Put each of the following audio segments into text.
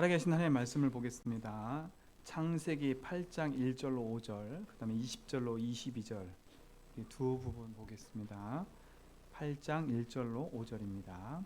살아계신 하나님의 말씀을 보겠습니다. 창세기 8장 1절로 5절, 그 다음에 20절로 22절 이 두 부분 보겠습니다. 8장 1절로 5절입니다.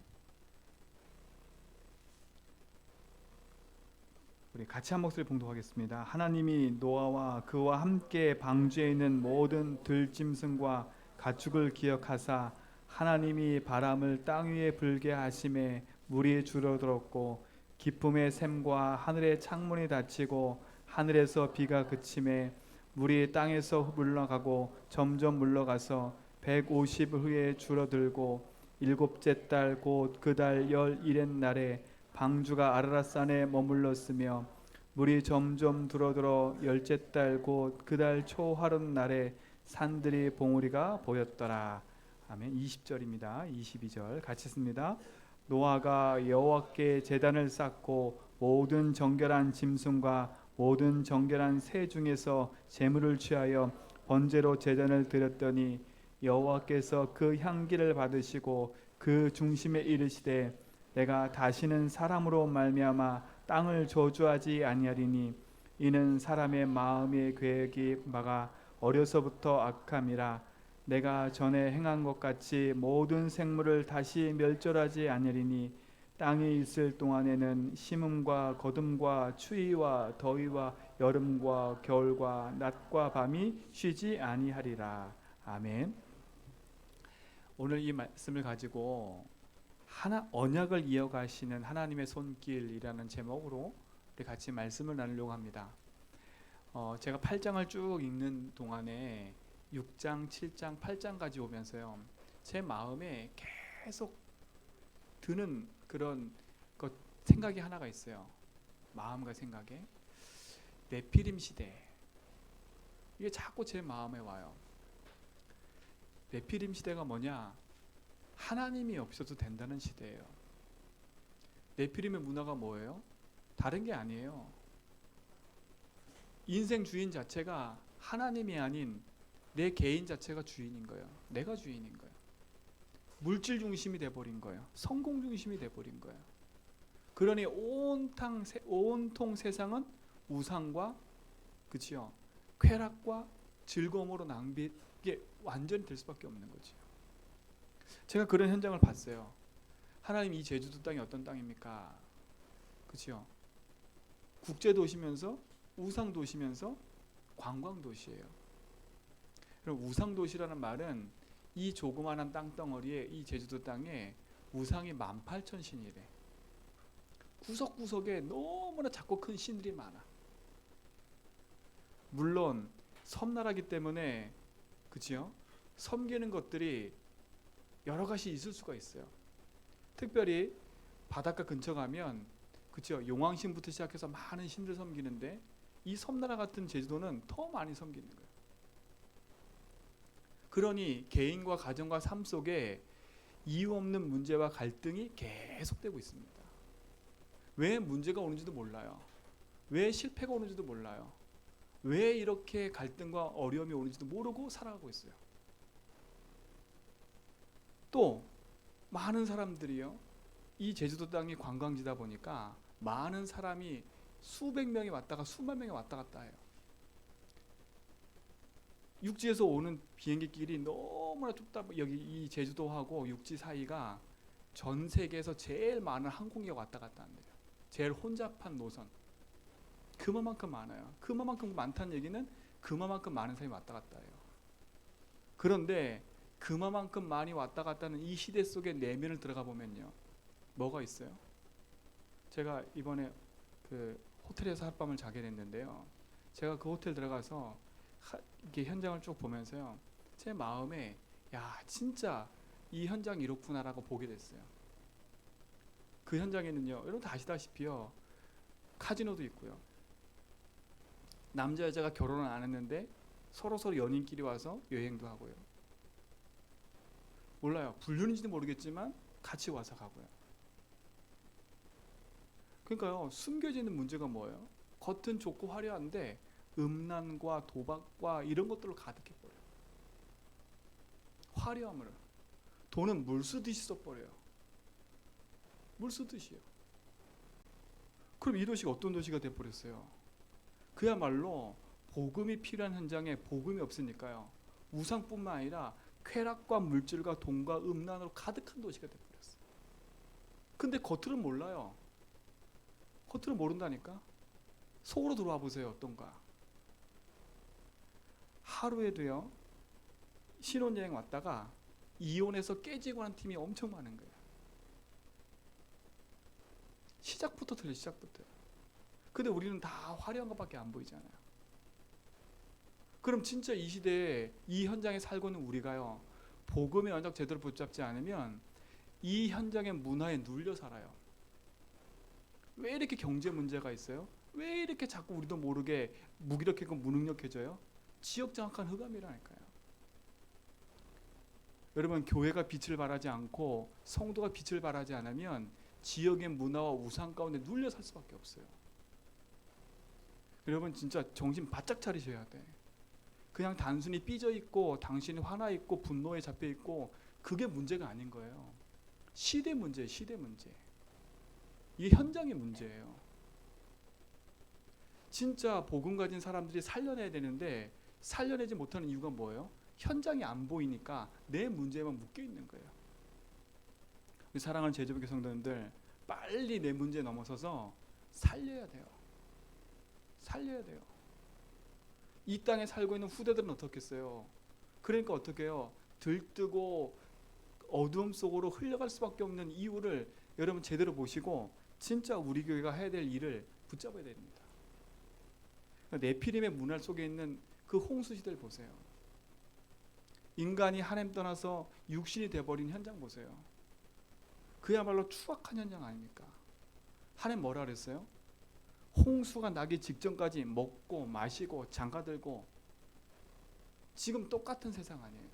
우리 같이 한 목소리 봉독하겠습니다. 하나님이 노아와 그와 함께 방주에 있는 모든 들짐승과 가축을 기억하사 하나님이 바람을 땅 위에 불게 하심에 물이 줄어들었고 기쁨의 샘과 하늘의 창문이 닫히고 하늘에서 비가 그침에 물이 땅에서 물러가고 점점 물러가서 150일 후에 줄어들고 일곱째 달 곧 그 달 11의 날에 방주가 아라랏산에 머물렀으며 물이 점점 들어들어 열째 달 곧 그 달 초하룻 날에 산들이 봉우리가 보였더라. 아멘. 20절입니다. 22절 같이 씁니다. 노아가 여호와께 제단을 쌓고 모든 정결한 짐승과 모든 정결한 새 중에서 제물을 취하여 번제로 제단을 드렸더니 여호와께서 그 향기를 받으시고 그 중심에 이르시되 내가 다시는 사람으로 말미암아 땅을 저주하지 아니하리니 이는 사람의 마음의 계획이 마가 어려서부터 악함이라. 내가 전에 행한 것 같이 모든 생물을 다시 멸절하지 아니하리니 땅에 있을 동안에는 심음과 거둠과 추위와 더위와 여름과 겨울과 낮과 밤이 쉬지 아니하리라. 아멘. 오늘 이 말씀을 가지고 언약을 이어가시는 하나님의 손길이라는 제목으로 우리 같이 말씀을 나누려고 합니다. 제가 8장을 쭉 읽는 동안에 6장, 7장, 8장까지 오면서요, 제 마음에 계속 드는 그런 생각이 하나가 있어요. 마음과 생각에 네피림 시대, 이게 자꾸 제 마음에 와요. 네피림 시대가 뭐냐? 하나님이 없어도 된다는 시대예요. 네피림의 문화가 뭐예요? 다른 게 아니에요. 인생 주인 자체가 하나님이 아닌 내 개인 자체가 주인인 거예요. 내가 주인인 거예요. 물질 중심이 돼버린 거예요. 성공 중심이 돼버린 거예요. 그러니 온통 세상은 우상과, 그치요, 쾌락과 즐거움으로 이게 완전히 될 수밖에 없는 거죠. 제가 그런 현장을 봤어요. 하나님, 이 제주도 땅이 어떤 땅입니까? 그치요, 국제도시면서 우상도시면서 관광도시예요. 그럼 우상도시라는 말은 이 조그마한 땅덩어리에, 이 제주도 땅에 우상이 18,000신이래. 구석구석에 너무나 작고 큰 신들이 많아. 물론 섬나라기 때문에, 그치요, 섬기는 것들이 여러 가지 있을 수가 있어요. 특별히 바닷가 근처 가면, 그치요, 용왕신부터 시작해서 많은 신들 섬기는데 이 섬나라 같은 제주도는 더 많이 섬기는 거예요. 그러니 개인과 가정과 삶 속에 이유 없는 문제와 갈등이 계속되고 있습니다. 왜 문제가 오는지도 몰라요. 왜 실패가 오는지도 몰라요. 왜 이렇게 갈등과 어려움이 오는지도 모르고 살아가고 있어요. 또 많은 사람들이요, 이 제주도 땅이 관광지다 보니까 많은 사람이 수백 명이 왔다가 수만 명이 왔다 갔다 해요. 육지에서 오는 비행기 길이 너무나 좁다. 여기 이 제주도하고 육지 사이가 전 세계에서 제일 많은 항공기가 왔다 갔다 한대요. 제일 혼잡한 노선. 그만큼 많아요. 그만큼 많다는 얘기는 그만큼 많은 사람이 왔다 갔다 해요. 그런데 그만큼 많이 왔다 갔다 하는 이 시대 속의 내면을 들어가 보면요, 뭐가 있어요? 제가 이번에 그 호텔에서 하룻밤을 자게 됐는데요, 제가 그 호텔 들어가서 이렇게 현장을 쭉 보면서요, 제 마음에 야, 진짜 이 현장이 이렇구나라고 보게 됐어요. 그 현장에는요, 여러분 다 아시다시피요, 카지노도 있고요, 남자 여자가 결혼을 안 했는데 서로 연인끼리 와서 여행도 하고요, 몰라요, 불륜인지도 모르겠지만 같이 와서 가고요. 그러니까요, 숨겨지는 문제가 뭐예요? 겉은 좋고 화려한데 음란과 도박과 이런 것들로 가득해버려요. 화려함을, 돈은 물 쓰듯이 써버려요. 물 쓰듯이요. 그럼 이 도시가 어떤 도시가 돼버렸어요? 그야말로 복음이 필요한 현장에 복음이 없으니까요. 우상뿐만 아니라 쾌락과 물질과 돈과 음란으로 가득한 도시가 돼버렸어요. 근데 겉으로는 몰라요. 겉으로는 모른다니까. 속으로 들어와 보세요. 어떤가. 하루에도요. 신혼여행 왔다가 이혼해서 깨지고 난 팀이 엄청 많은 거예요. 시작부터 틀려. 시작부터. 근데 우리는 다 화려한 것밖에 안 보이잖아요. 그럼 진짜 이 시대에 이 현장에 살고 있는 우리가요. 복음의 언약 제대로 붙잡지 않으면 이 현장의 문화에 눌려 살아요. 왜 이렇게 경제 문제가 있어요? 왜 이렇게 자꾸 우리도 모르게 무기력하고 무능력해져요? 지역 장악한 흑암이라니까요. 여러분, 교회가 빛을 발하지 않고 성도가 빛을 발하지 않으면 지역의 문화와 우상 가운데 눌려 살 수밖에 없어요. 여러분, 진짜 정신 바짝 차리셔야 돼. 그냥 단순히 삐져 있고 당신이 화나 있고 분노에 잡혀 있고 그게 문제가 아닌 거예요. 시대 문제예요. 시대 문제. 이게 현장의 문제예요. 진짜 복음 가진 사람들이 살려내야 되는데 살려내지 못하는 이유가 뭐예요? 현장이 안 보이니까 내 문제에만 묶여 있는 거예요. 사랑하는 제주교회 성도님들, 빨리 내 문제에 넘어서서 살려야 돼요. 살려야 돼요. 이 땅에 살고 있는 후대들은 어떻겠어요? 그러니까 어떻게 해요? 들뜨고 어두움 속으로 흘러갈 수밖에 없는 이유를 여러분 제대로 보시고 진짜 우리 교회가 해야 될 일을 붙잡아야 됩니다. 네피림의 문화 속에 있는 그 홍수 시대를 보세요. 인간이 하나님 떠나서 육신이 되어버린 현장 보세요. 그야말로 추악한 현장 아닙니까? 하나님 뭐라 그랬어요? 홍수가 나기 직전까지 먹고 마시고 장가들고. 지금 똑같은 세상 아니에요.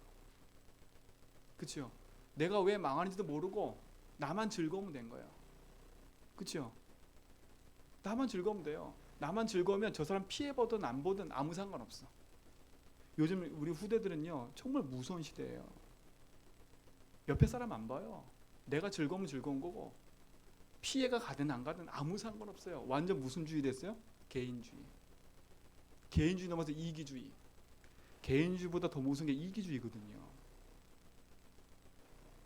그렇죠? 내가 왜 망하는지도 모르고 나만 즐거우면 된 거예요. 그렇죠? 나만 즐거우면 돼요. 나만 즐거우면 저 사람 피해보든 안 보든 아무 상관없어. 요즘 우리 후대들은요 정말 무서운 시대예요. 옆에 사람 안 봐요. 내가 즐거우면 즐거운 거고 피해가 가든 안 가든 아무 상관없어요. 완전 무슨 주의 됐어요? 개인주의. 개인주의 넘어서 이기주의. 개인주의보다 더 무서운 게 이기주의거든요.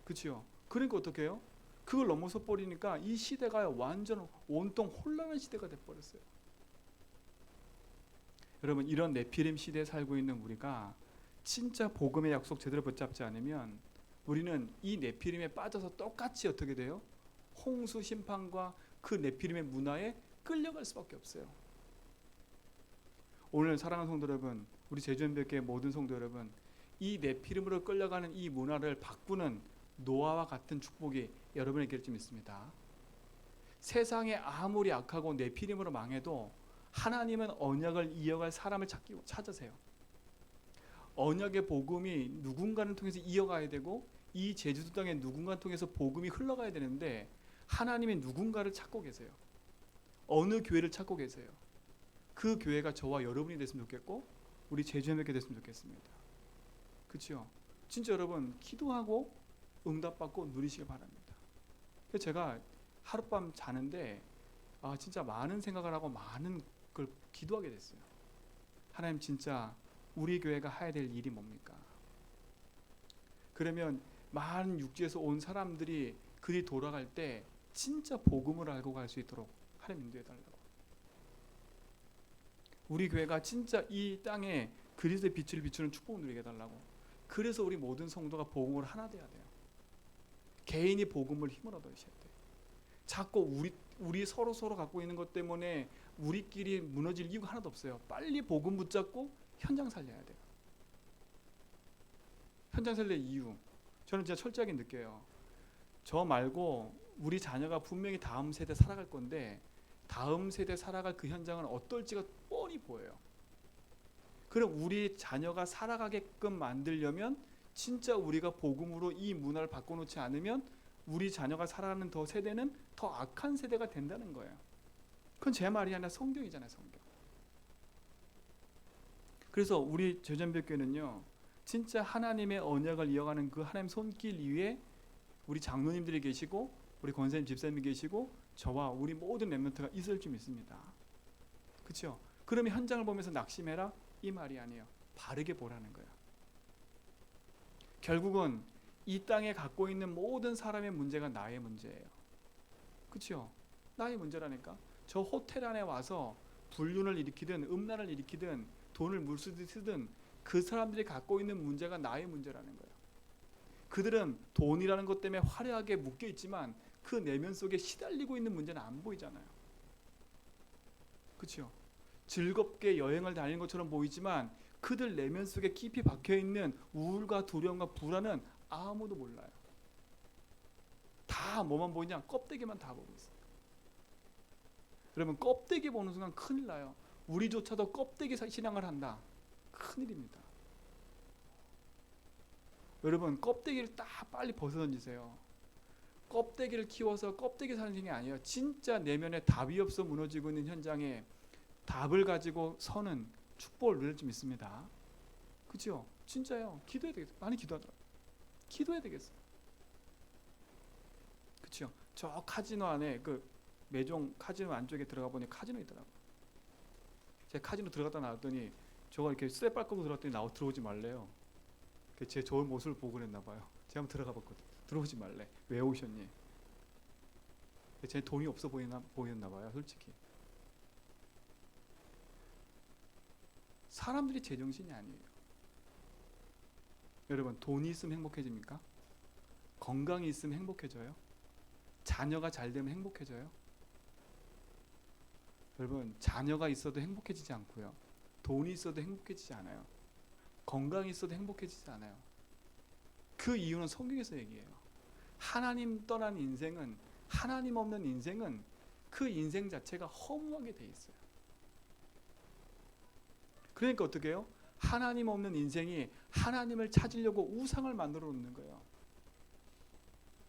그렇죠? 그러니까 어떻게 해요? 그걸 넘어서 버리니까 이 시대가 완전 온통 혼란한 시대가 돼버렸어요. 여러분, 이런 네피림 시대에 살고 있는 우리가 진짜 복음의 약속 제대로 붙잡지 않으면 우리는 이 네피림에 빠져서 똑같이 어떻게 돼요? 홍수 심판과 그 네피림의 문화에 끌려갈 수밖에 없어요. 오늘 사랑하는 성도 여러분, 우리 제주연백교회 모든 성도 여러분, 이 네피림으로 끌려가는 이 문화를 바꾸는 노아와 같은 축복이 여러분에게 좀 있습니다. 세상에 아무리 악하고 네피림으로 망해도 하나님은 언약을 이어갈 사람을 찾으세요. 언약의 복음이 누군가를 통해서 이어가야 되고 이 제주도 땅에 누군가를 통해서 복음이 흘러가야 되는데 하나님이 누군가를 찾고 계세요. 어느 교회를 찾고 계세요. 그 교회가 저와 여러분이 됐으면 좋겠고 우리 제주연백교회 됐으면 좋겠습니다. 그렇죠? 진짜 여러분 기도하고 응답받고 누리시길 바랍니다. 그래서 제가 하룻밤 자는데 진짜 많은 생각을 하고 많은 걸 기도하게 됐어요. 하나님, 진짜 우리 교회가 해야 될 일이 뭡니까? 그러면 많은 육지에서 온 사람들이 그들이 돌아갈 때 진짜 복음을 알고 갈 수 있도록 하나님 인도해 달라고. 우리 교회가 진짜 이 땅에 그리스도의 빛을 비추는 축복을 누리게 해달라고. 그래서 우리 모든 성도가 복음을 하나 돼야 돼요. 개인이 복음을 힘을 얻으셔야 돼요. 자꾸 우리 서로 갖고 있는 것 때문에 우리끼리 무너질 이유가 하나도 없어요. 빨리 복음 붙잡고 현장 살려야 돼요. 현장 살릴 이유, 저는 진짜 철저하게 느껴요. 저 말고 우리 자녀가 분명히 다음 세대 살아갈 건데 다음 세대 살아갈 그 현장은 어떨지가 뻔히 보여요. 그럼 우리 자녀가 살아가게끔 만들려면 진짜 우리가 복음으로 이 문화를 바꿔놓지 않으면 우리 자녀가 살아가는 더 세대는 더 악한 세대가 된다는 거예요. 그건 제 말이 아니라 성경이잖아요. 성경. 그래서 우리 제주연백교회는요 진짜 하나님의 언약을 이어가는 그 하나님 손길 위에 우리 장로님들이 계시고 우리 권사님 집사님이 계시고 저와 우리 모든 렘넌트가 있을 줄 믿습니다. 그렇죠? 그러면 현장을 보면서 낙심해라 이 말이 아니에요. 바르게 보라는 거예요. 결국은 이 땅에 갖고 있는 모든 사람의 문제가 나의 문제예요. 그렇죠? 나의 문제라니까. 저 호텔 안에 와서 불륜을 일으키든 음란을 일으키든 돈을 물쓰듯 쓰든 그 사람들이 갖고 있는 문제가 나의 문제라는 거예요. 그들은 돈이라는 것 때문에 화려하게 묶여 있지만 그 내면 속에 시달리고 있는 문제는 안 보이잖아요. 그렇죠? 즐겁게 여행을 다니는 것처럼 보이지만 그들 내면 속에 깊이 박혀 있는 우울과 두려움과 불안은 아무도 몰라요. 다 뭐만 보이냐? 껍데기만 다 보고 있어요. 여러분, 껍데기 보는 순간 큰일 나요. 우리조차도 껍데기 신앙을 한다. 큰일입니다. 여러분, 껍데기를 딱 빨리 벗어던지세요. 껍데기를 키워서 껍데기 사는 게 아니에요. 진짜 내면에 답이 없어 무너지고 있는 현장에 답을 가지고 서는 축복을 누릴 줄 믿습니다. 그렇죠? 진짜요. 기도해야 되겠어요. 많이 기도하더라고요. 기도해야 되겠어요. 그렇죠? 저 카지노 안에 그 매종 카지노 안쪽에 들어가 보니 카지노 있더라고요. 제가 카지노 들어갔다 나왔더니 저가 이렇게 스텝 밟고 들어갔더니 들어오지 말래요. 제 좋은 모습을 보고 그랬나 봐요. 제가 한번 들어가 봤거든요. 들어오지 말래. 왜 오셨니? 제 돈이 없어 보였나 봐요. 솔직히. 사람들이 제정신이 아니에요. 여러분, 돈이 있으면 행복해집니까? 건강이 있으면 행복해져요? 자녀가 잘 되면 행복해져요? 여러분, 자녀가 있어도 행복해지지 않고요. 돈이 있어도 행복해지지 않아요. 건강이 있어도 행복해지지 않아요. 그 이유는 성경에서 얘기해요. 하나님 떠난 인생은, 하나님 없는 인생은 그 인생 자체가 허무하게 돼 있어요. 그러니까 어떻게 해요? 하나님 없는 인생이 하나님을 찾으려고 우상을 만들어 놓는 거예요.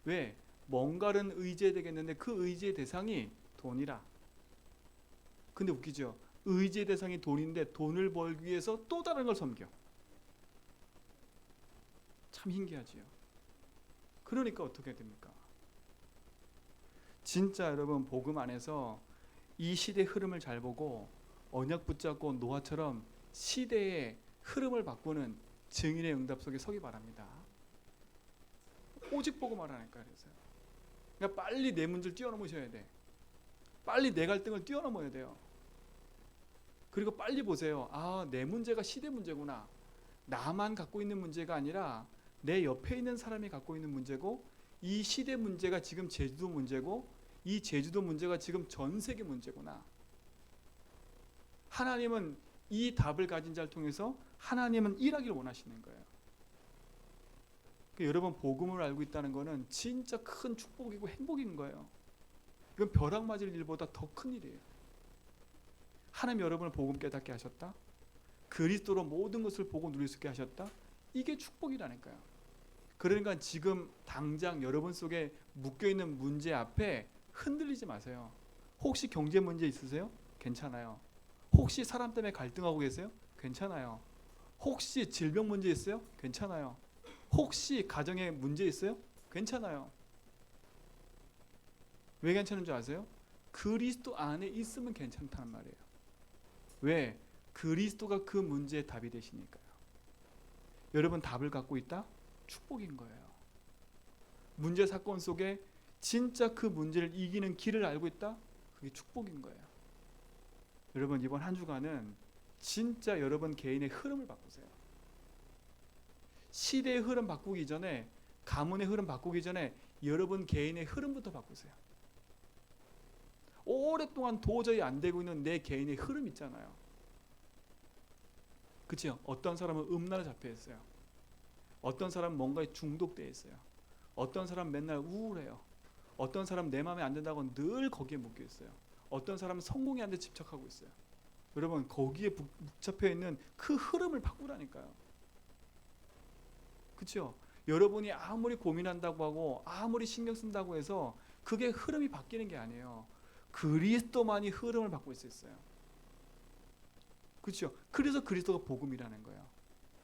왜? 뭔가는 의지해야 되겠는데 그 의지의 대상이 돈이라. 근데 웃기죠? 의지의 대상이 돈인데 돈을 벌기 위해서 또 다른 걸 섬겨. 참 신기하지요. 그러니까 어떻게 됩니까? 진짜 여러분, 복음 안에서 이 시대의 흐름을 잘 보고 언약 붙잡고 노아처럼 시대의 흐름을 바꾸는 증인의 응답 속에 서기 바랍니다. 오직 보고 말하니까. 그러니까 빨리 내 문제를 뛰어넘으셔야 돼. 빨리 내 갈등을 뛰어넘어야 돼요. 그리고 빨리 보세요. 아, 내 문제가 시대 문제구나. 나만 갖고 있는 문제가 아니라 내 옆에 있는 사람이 갖고 있는 문제고, 이 시대 문제가 지금 제주도 문제고, 이 제주도 문제가 지금 전 세계 문제구나. 하나님은 이 답을 가진 자를 통해서 하나님은 일하기를 원하시는 거예요. 그러니까 여러분, 복음을 알고 있다는 것은 진짜 큰 축복이고 행복인 거예요. 이건 벼락 맞을 일보다 더 큰 일이에요. 하나님 여러분을 복음 깨닫게 하셨다. 그리스도로 모든 것을 보고 누릴 수 있게 하셨다. 이게 축복이라니까요. 그러니까 지금 당장 여러분 속에 묶여있는 문제 앞에 흔들리지 마세요. 혹시 경제 문제 있으세요? 괜찮아요. 혹시 사람 때문에 갈등하고 계세요? 괜찮아요. 혹시 질병 문제 있어요? 괜찮아요. 혹시 가정에 문제 있어요? 괜찮아요. 왜 괜찮은 줄 아세요? 그리스도 안에 있으면 괜찮다는 말이에요. 왜? 그리스도가 그 문제의 답이 되시니까요. 여러분, 답을 갖고 있다? 축복인 거예요. 문제 사건 속에 진짜 그 문제를 이기는 길을 알고 있다? 그게 축복인 거예요. 여러분, 이번 한 주간은 진짜 여러분 개인의 흐름을 바꾸세요. 시대의 흐름 바꾸기 전에, 가문의 흐름 바꾸기 전에 여러분 개인의 흐름부터 바꾸세요. 오랫동안 도저히 안 되고 있는 내 개인의 흐름 있잖아요. 그렇죠? 어떤 사람은 음란에 잡혀 있어요. 어떤 사람은 뭔가에 중독되어 있어요. 어떤 사람은 맨날 우울해요. 어떤 사람은 내 마음에 안 든다고 늘 거기에 묶여 있어요. 어떤 사람은 성공이 안 돼 집착하고 있어요. 여러분, 거기에 붙잡혀 있는 그 흐름을 바꾸라니까요. 그렇죠? 여러분이 아무리 고민한다고 하고 아무리 신경 쓴다고 해서 그게 흐름이 바뀌는 게 아니에요. 그리스도만이 흐름을 바꿀 수 있어요. 그렇죠? 그래서 그리스도가 복음이라는 거예요.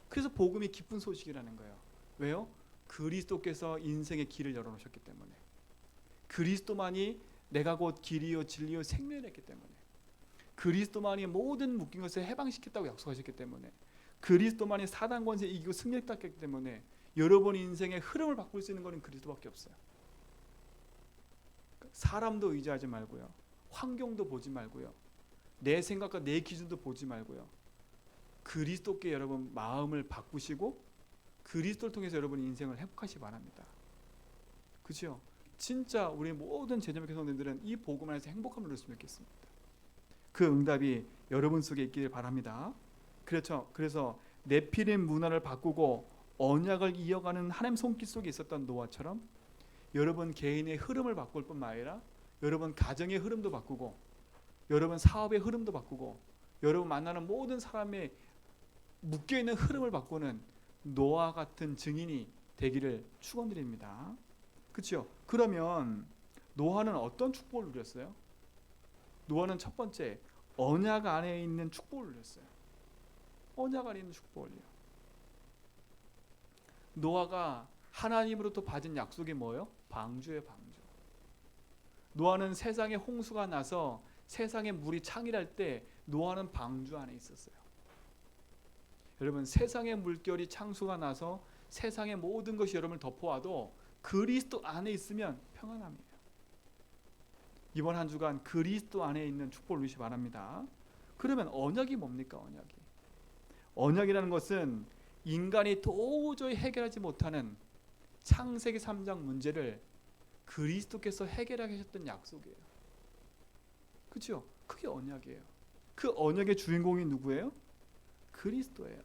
그래서 복음이 기쁜 소식이라는 거예요. 왜요? 그리스도께서 인생의 길을 열어놓으셨기 때문에. 그리스도만이 내가 곧 길이요 진리요 생명이라 했기 때문에, 그리스도만이 모든 묶인 것을 해방시켰다고 약속하셨기 때문에, 그리스도만이 사단 권세 이기고 승리했기 때문에 여러분 인생의 흐름을 바꿀 수 있는 것은 그리스도밖에 없어요. 사람도 의지하지 말고요, 환경도 보지 말고요, 내 생각과 내 기준도 보지 말고요, 그리스도께 여러분 마음을 바꾸시고 그리스도를 통해서 여러분 인생을 회복하시기 바랍니다. 그렇죠? 진짜 우리 모든 제자교회 성도들은 이 복음 안에서 행복함을 누렸으면 좋겠습니다. 그 응답이 여러분 속에 있기를 바랍니다. 그렇죠? 그래서 네피림 문화를 바꾸고 언약을 이어가는 하나님 손길 속에 있었던 노아처럼 여러분 개인의 흐름을 바꿀 뿐만 아니라 여러분 가정의 흐름도 바꾸고 여러분 사업의 흐름도 바꾸고 여러분 만나는 모든 사람의 묶여있는 흐름을 바꾸는 노아 같은 증인이 되기를 축원드립니다. 그렇죠? 그러면 노아는 어떤 축복을 누렸어요? 노아는 첫 번째 언약 안에 있는 축복을 누렸어요. 언약 안에 있는 축복을요. 노아가 하나님으로부터 받은 약속이 뭐예요? 방주예요, 방주. 노아는 세상에 홍수가 나서 세상에 물이 창일할 때 노아는 방주 안에 있었어요. 여러분, 세상의 물결이 창수가 나서 세상의 모든 것이 여러분을 덮어와도 그리스도 안에 있으면 평안함이에요. 이번 한 주간 그리스도 안에 있는 축복을 누리시기 바랍니다. 그러면 언약이 뭡니까? 언약이라는 것은 인간이 도저히 해결하지 못하는 창세기 3장 문제를 그리스도께서 해결하게 하셨던 약속이에요. 그렇죠? 그게 언약이에요. 그 언약의 주인공이 누구예요? 그리스도예요.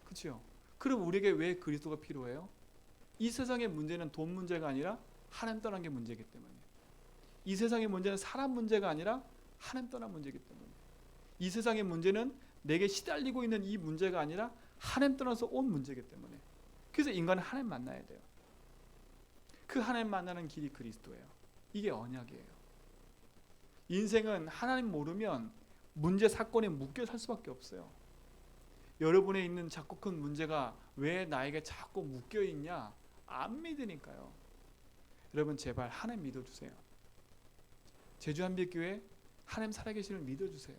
그렇죠? 그럼 우리에게 왜 그리스도가 필요해요? 이 세상의 문제는 돈 문제가 아니라 하나님 떠난 게 문제이기 때문에, 이 세상의 문제는 사람 문제가 아니라 하나님 떠난 문제이기 때문에, 이 세상의 문제는 내게 시달리고 있는 이 문제가 아니라 하나님 떠나서 온 문제이기 때문에, 그래서 인간은 하나님 만나야 돼요. 그 하나님 만나는 길이 그리스도예요. 이게 언약이에요. 인생은 하나님 모르면 문제 사건에 묶여 살 수밖에 없어요. 여러분에 있는 자꾸 큰 문제가 왜 나에게 자꾸 묶여 있냐? 안 믿으니까요. 여러분 제발 하나님 믿어주세요. 제주한빛교회 하나님 살아계시는 믿어주세요.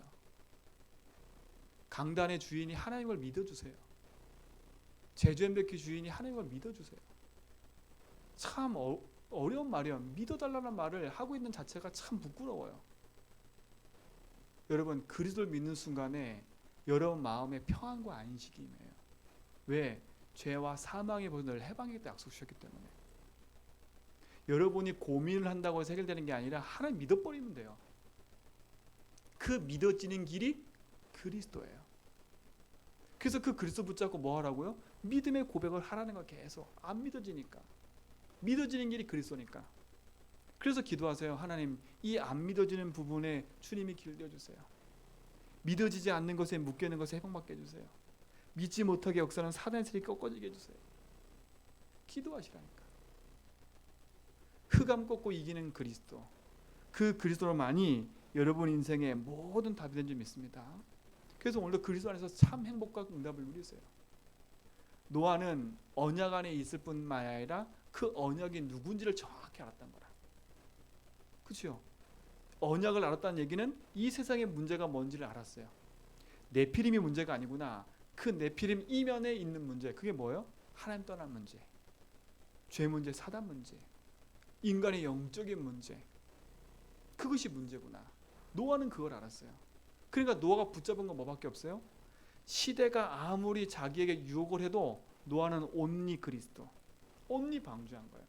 강단의 주인이 하나님을 믿어주세요. 제주한빛교회 주인이 하나님을 믿어주세요. 참 어려운 말이에요. 믿어달라는 말을 하고 있는 자체가 참 부끄러워요. 여러분 그리스도를 믿는 순간에 여러분 마음에 평안과 안식이 임해요. 왜? 죄와 사망의 벌을 해방하겠다 약속하셨기 때문에. 여러분이 고민을 한다고 해서 해결되는 게 아니라 하나님 믿어버리면 돼요. 그 믿어지는 길이 그리스도예요. 그래서 그 그리스도 붙잡고 뭐 하라고요? 믿음의 고백을 하라는 거. 계속 안 믿어지니까. 믿어지는 길이 그리스도니까. 그래서 기도하세요. 하나님, 이 안 믿어지는 부분에 주님이 길 띄워주세요. 믿어지지 않는 것에 묶여있는 것에 해방받게 해주세요. 믿지 못하게 역사는 사단의 세력이 꺾어지게 해주세요. 기도하시라니까. 흑암 꺾고 이기는 그리스도, 그 그리스도로만이 여러분 인생의 모든 답이 된 줄 믿습니다. 그래서 오늘도 그리스도 안에서 참 행복과 응답을 누리세요. 노아는 언약 안에 있을 뿐만 아니라 그 언약이 누군지를 정확히 알았단 거라. 그렇죠? 언약을 알았다는 얘기는 이 세상의 문제가 뭔지를 알았어요. 네피림이 문제가 아니구나. 그 네피림 이면에 있는 문제, 그게 뭐예요? 하나님 떠난 문제, 죄 문제, 사단 문제, 인간의 영적인 문제, 그것이 문제구나. 노아는 그걸 알았어요. 그러니까 노아가 붙잡은 건 뭐밖에 없어요? 시대가 아무리 자기에게 유혹을 해도 노아는 온리 그리스도, 온리 방주한 거예요.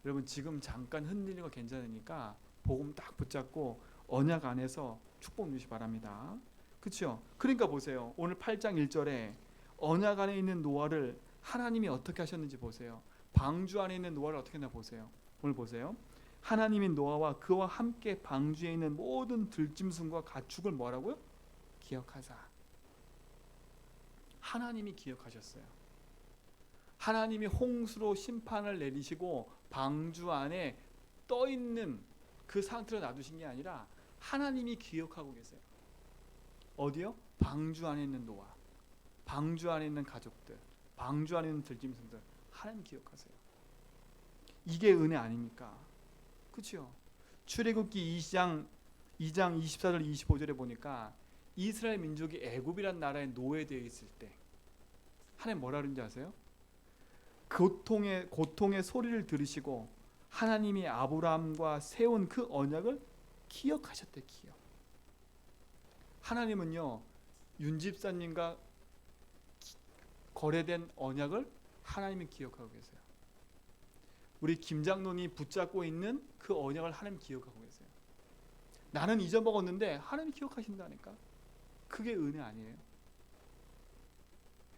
여러분 지금 잠깐 흔들리는 거 괜찮으니까 복음 딱 붙잡고 언약 안에서 축복 누리시기 바랍니다. 그렇죠? 그러니까 보세요. 오늘 8장 1절에 언약 안에 있는 노아를 하나님이 어떻게 하셨는지 보세요. 방주 안에 있는 노아를 어떻게 했나 보세요. 오늘 보세요. 하나님이 노아와 그와 함께 방주에 있는 모든 들짐승과 가축을 뭐라고요? 기억하사. 하나님이 기억하셨어요. 하나님이 홍수로 심판을 내리시고 방주 안에 떠 있는 그 상태로 놔두신 게 아니라 하나님이 기억하고 계세요. 어디요? 방주 안에 있는 노아, 방주 안에 있는 가족들, 방주 안에 있는 들짐승들, 하나님 기억하세요. 이게 은혜 아닙니까? 그렇죠? 출애굽기 2장 24절 25절에 보니까 이스라엘 민족이 애굽이란 나라에 노예되어 있을 때 하나님 뭐라 그러는지 아세요? 고통의 소리를 들으시고 하나님이 아브라함과 세운 그 언약을 기억하셨대. 기억. 하나님은요, 윤 집사님과 거래된 언약을 하나님이 기억하고 계세요. 우리 김 장로님이 붙잡고 있는 그 언약을 하나님 기억하고 계세요. 나는 잊어먹었는데 하나님이 기억하신다니까. 그게 은혜 아니에요?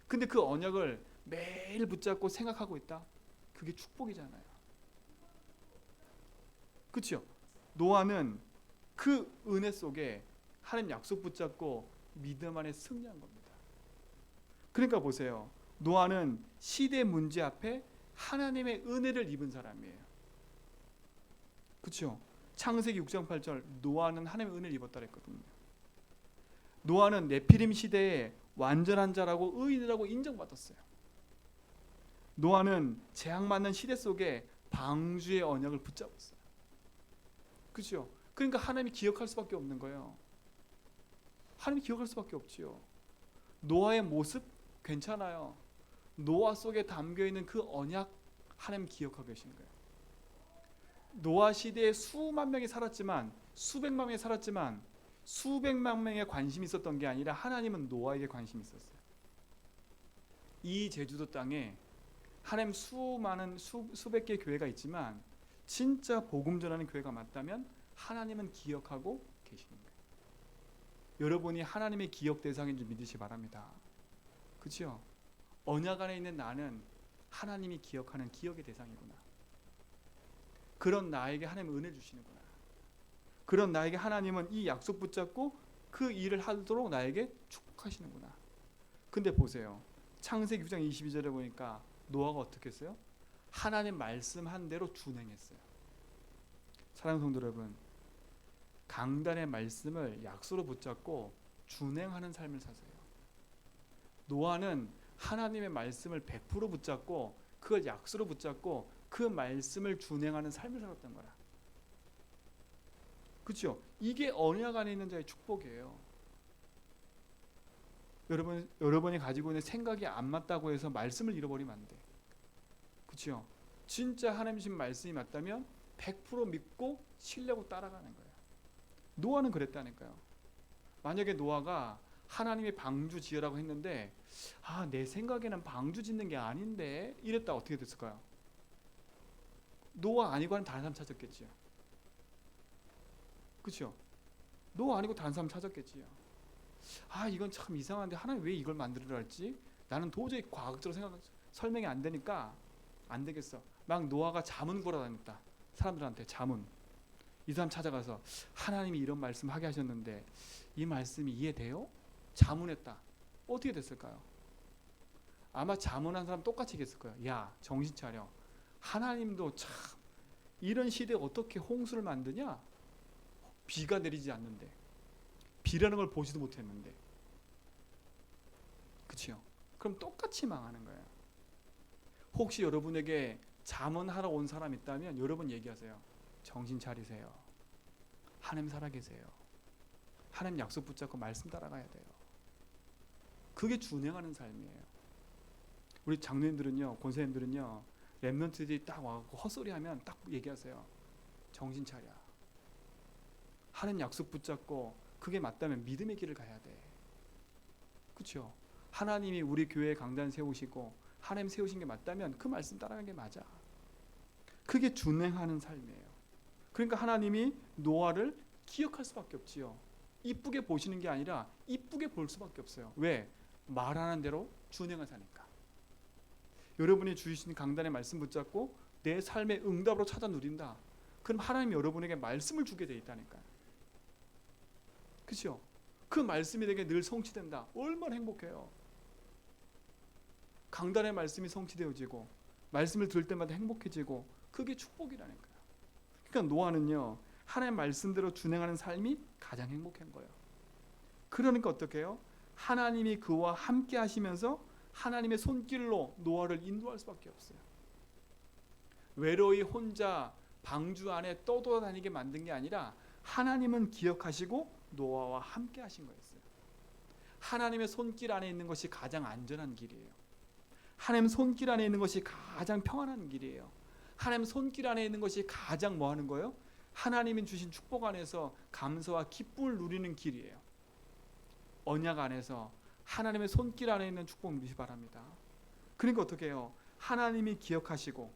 근데 그 언약을 매일 붙잡고 생각하고 있다. 그게 축복이잖아요. 그렇죠? 노아는 그 은혜 속에 하나님 약속 붙잡고 믿음 안에 승리한 겁니다. 그러니까 보세요. 노아는 시대 문제 앞에 하나님의 은혜를 입은 사람이에요. 그렇죠? 창세기 6장 8절 노아는 하나님의 은혜를 입었다 그랬거든요. 노아는 네피림 시대에 완전한 자라고 의인이라고 인정받았어요. 노아는 재앙 맞는 시대 속에 방주의 언약을 붙잡았어요. 그렇죠? 그러니까 하나님이 기억할 수밖에 없는 거예요. 하나님이 기억할 수밖에 없지요. 노아의 모습 괜찮아요. 노아 속에 담겨있는 그 언약 하나님 기억하고 계신 거예요. 노아 시대에 수만 명이 살았지만 수백만 명이 살았지만 수백만 명에 관심이 있었던 게 아니라 하나님은 노아에게 관심이 있었어요. 이 제주도 땅에 하나님 수백 개의 교회가 있지만 진짜 복음 전하는 교회가 맞다면 하나님은 기억하고 계시는 거예요. 여러분이 하나님의 기억 대상인 줄 믿으시기 바랍니다. 그렇죠? 언약 안에 있는 나는 하나님이 기억하는 기억의 대상이구나. 그런 나에게 하나님은 은혜 주시는구나. 그런 나에게 하나님은 이 약속 붙잡고 그 일을 하도록 나에게 축복하시는구나. 근데 보세요. 창세기 9장 22절에 보니까 노아가 어떻게 했어요? 하나님 말씀한 대로 준행했어요. 사랑하는 성도 여러분, 강단의 말씀을 약속으로 붙잡고 준행하는 삶을 사세요. 노아는 하나님의 말씀을 100% 붙잡고 그걸 약속으로 붙잡고 그 말씀을 준행하는 삶을 살았던 거라. 그렇죠? 이게 언약 안에 있는 자의 축복이에요. 여러분이 가지고 있는 생각이 안 맞다고 해서 말씀을 잃어버리면 안 돼. 그렇죠? 진짜 하나님 주신 말씀이 맞다면 100% 믿고 신뢰하고 따라가는 거예요. 노아는 그랬다니까요. 만약에 노아가 하나님이 방주 지으라고 했는데 내 생각에는 방주 짓는 게 아닌데 이랬다 어떻게 됐을까요? 노아 아니고 다른 사람 찾았겠지요. 그렇죠? 노아 아니고 다른 사람 찾았겠지요. 이건 참 이상한데 하나님 왜 이걸 만들으라 했지? 나는 도저히 과학적으로 설명이 안 되니까 안 되겠어. 막 노아가 자문 구러다녔다. 사람들한테 자문. 이 사람 찾아가서 하나님이 이런 말씀 하게 하셨는데 이 말씀이 이해돼요? 자문했다. 어떻게 됐을까요? 아마 자문한 사람 똑같이 얘기했을 거예요. 야, 정신 차려. 하나님도 참 이런 시대에 어떻게 홍수를 만드냐? 비가 내리지 않는데 비라는 걸 보지도 못했는데. 그렇죠? 그럼 똑같이 망하는 거예요. 혹시 여러분에게 자문하러 온 사람 있다면 여러분 얘기하세요. 정신 차리세요. 하나님 살아계세요. 하나님 약속 붙잡고 말씀 따라가야 돼요. 그게 준행하는 삶이에요. 우리 장로님들은요, 권사님들은요, 렘넌트들이 딱 와서 헛소리하면 딱 얘기하세요. 정신 차려. 하나님 약속 붙잡고 그게 맞다면 믿음의 길을 가야 돼. 그렇죠? 하나님이 우리 교회에 강단 세우시고 하나님 세우신 게 맞다면 그 말씀 따라가는 게 맞아. 그게 준행하는 삶이에요. 그러니까 하나님이 노아를 기억할 수밖에 없지요. 이쁘게 보시는 게 아니라 이쁘게 볼 수밖에 없어요. 왜? 말하는 대로 준행을 사니까. 여러분이 주신 강단의 말씀 붙잡고 내 삶의 응답으로 찾아 누린다. 그럼 하나님이 여러분에게 말씀을 주게 돼 있다니까요. 그렇죠? 그 말씀이 내게 늘 성취된다. 얼마나 행복해요. 강단의 말씀이 성취되어지고 말씀을 들을 때마다 행복해지고 그게 축복이라니까요. 그러니까 노아는요, 하나님의 말씀대로 준행하는 삶이 가장 행복한 거예요. 그러니까 어떻게 해요? 하나님이 그와 함께 하시면서 하나님의 손길로 노아를 인도할 수밖에 없어요. 외로이 혼자 방주 안에 떠돌아다니게 만든 게 아니라 하나님은 기억하시고 노아와 함께 하신 거였어요. 하나님의 손길 안에 있는 것이 가장 안전한 길이에요. 하나님 손길 안에 있는 것이 가장 평안한 길이에요. 하나님 손길 안에 있는 것이 가장 뭐 하는 거예요? 하나님이 주신 축복 안에서 감사와 기쁨을 누리는 길이에요. 언약 안에서 하나님의 손길 안에 있는 축복 누리시 바랍니다. 그러니까 어떻게 해요? 하나님이 기억하시고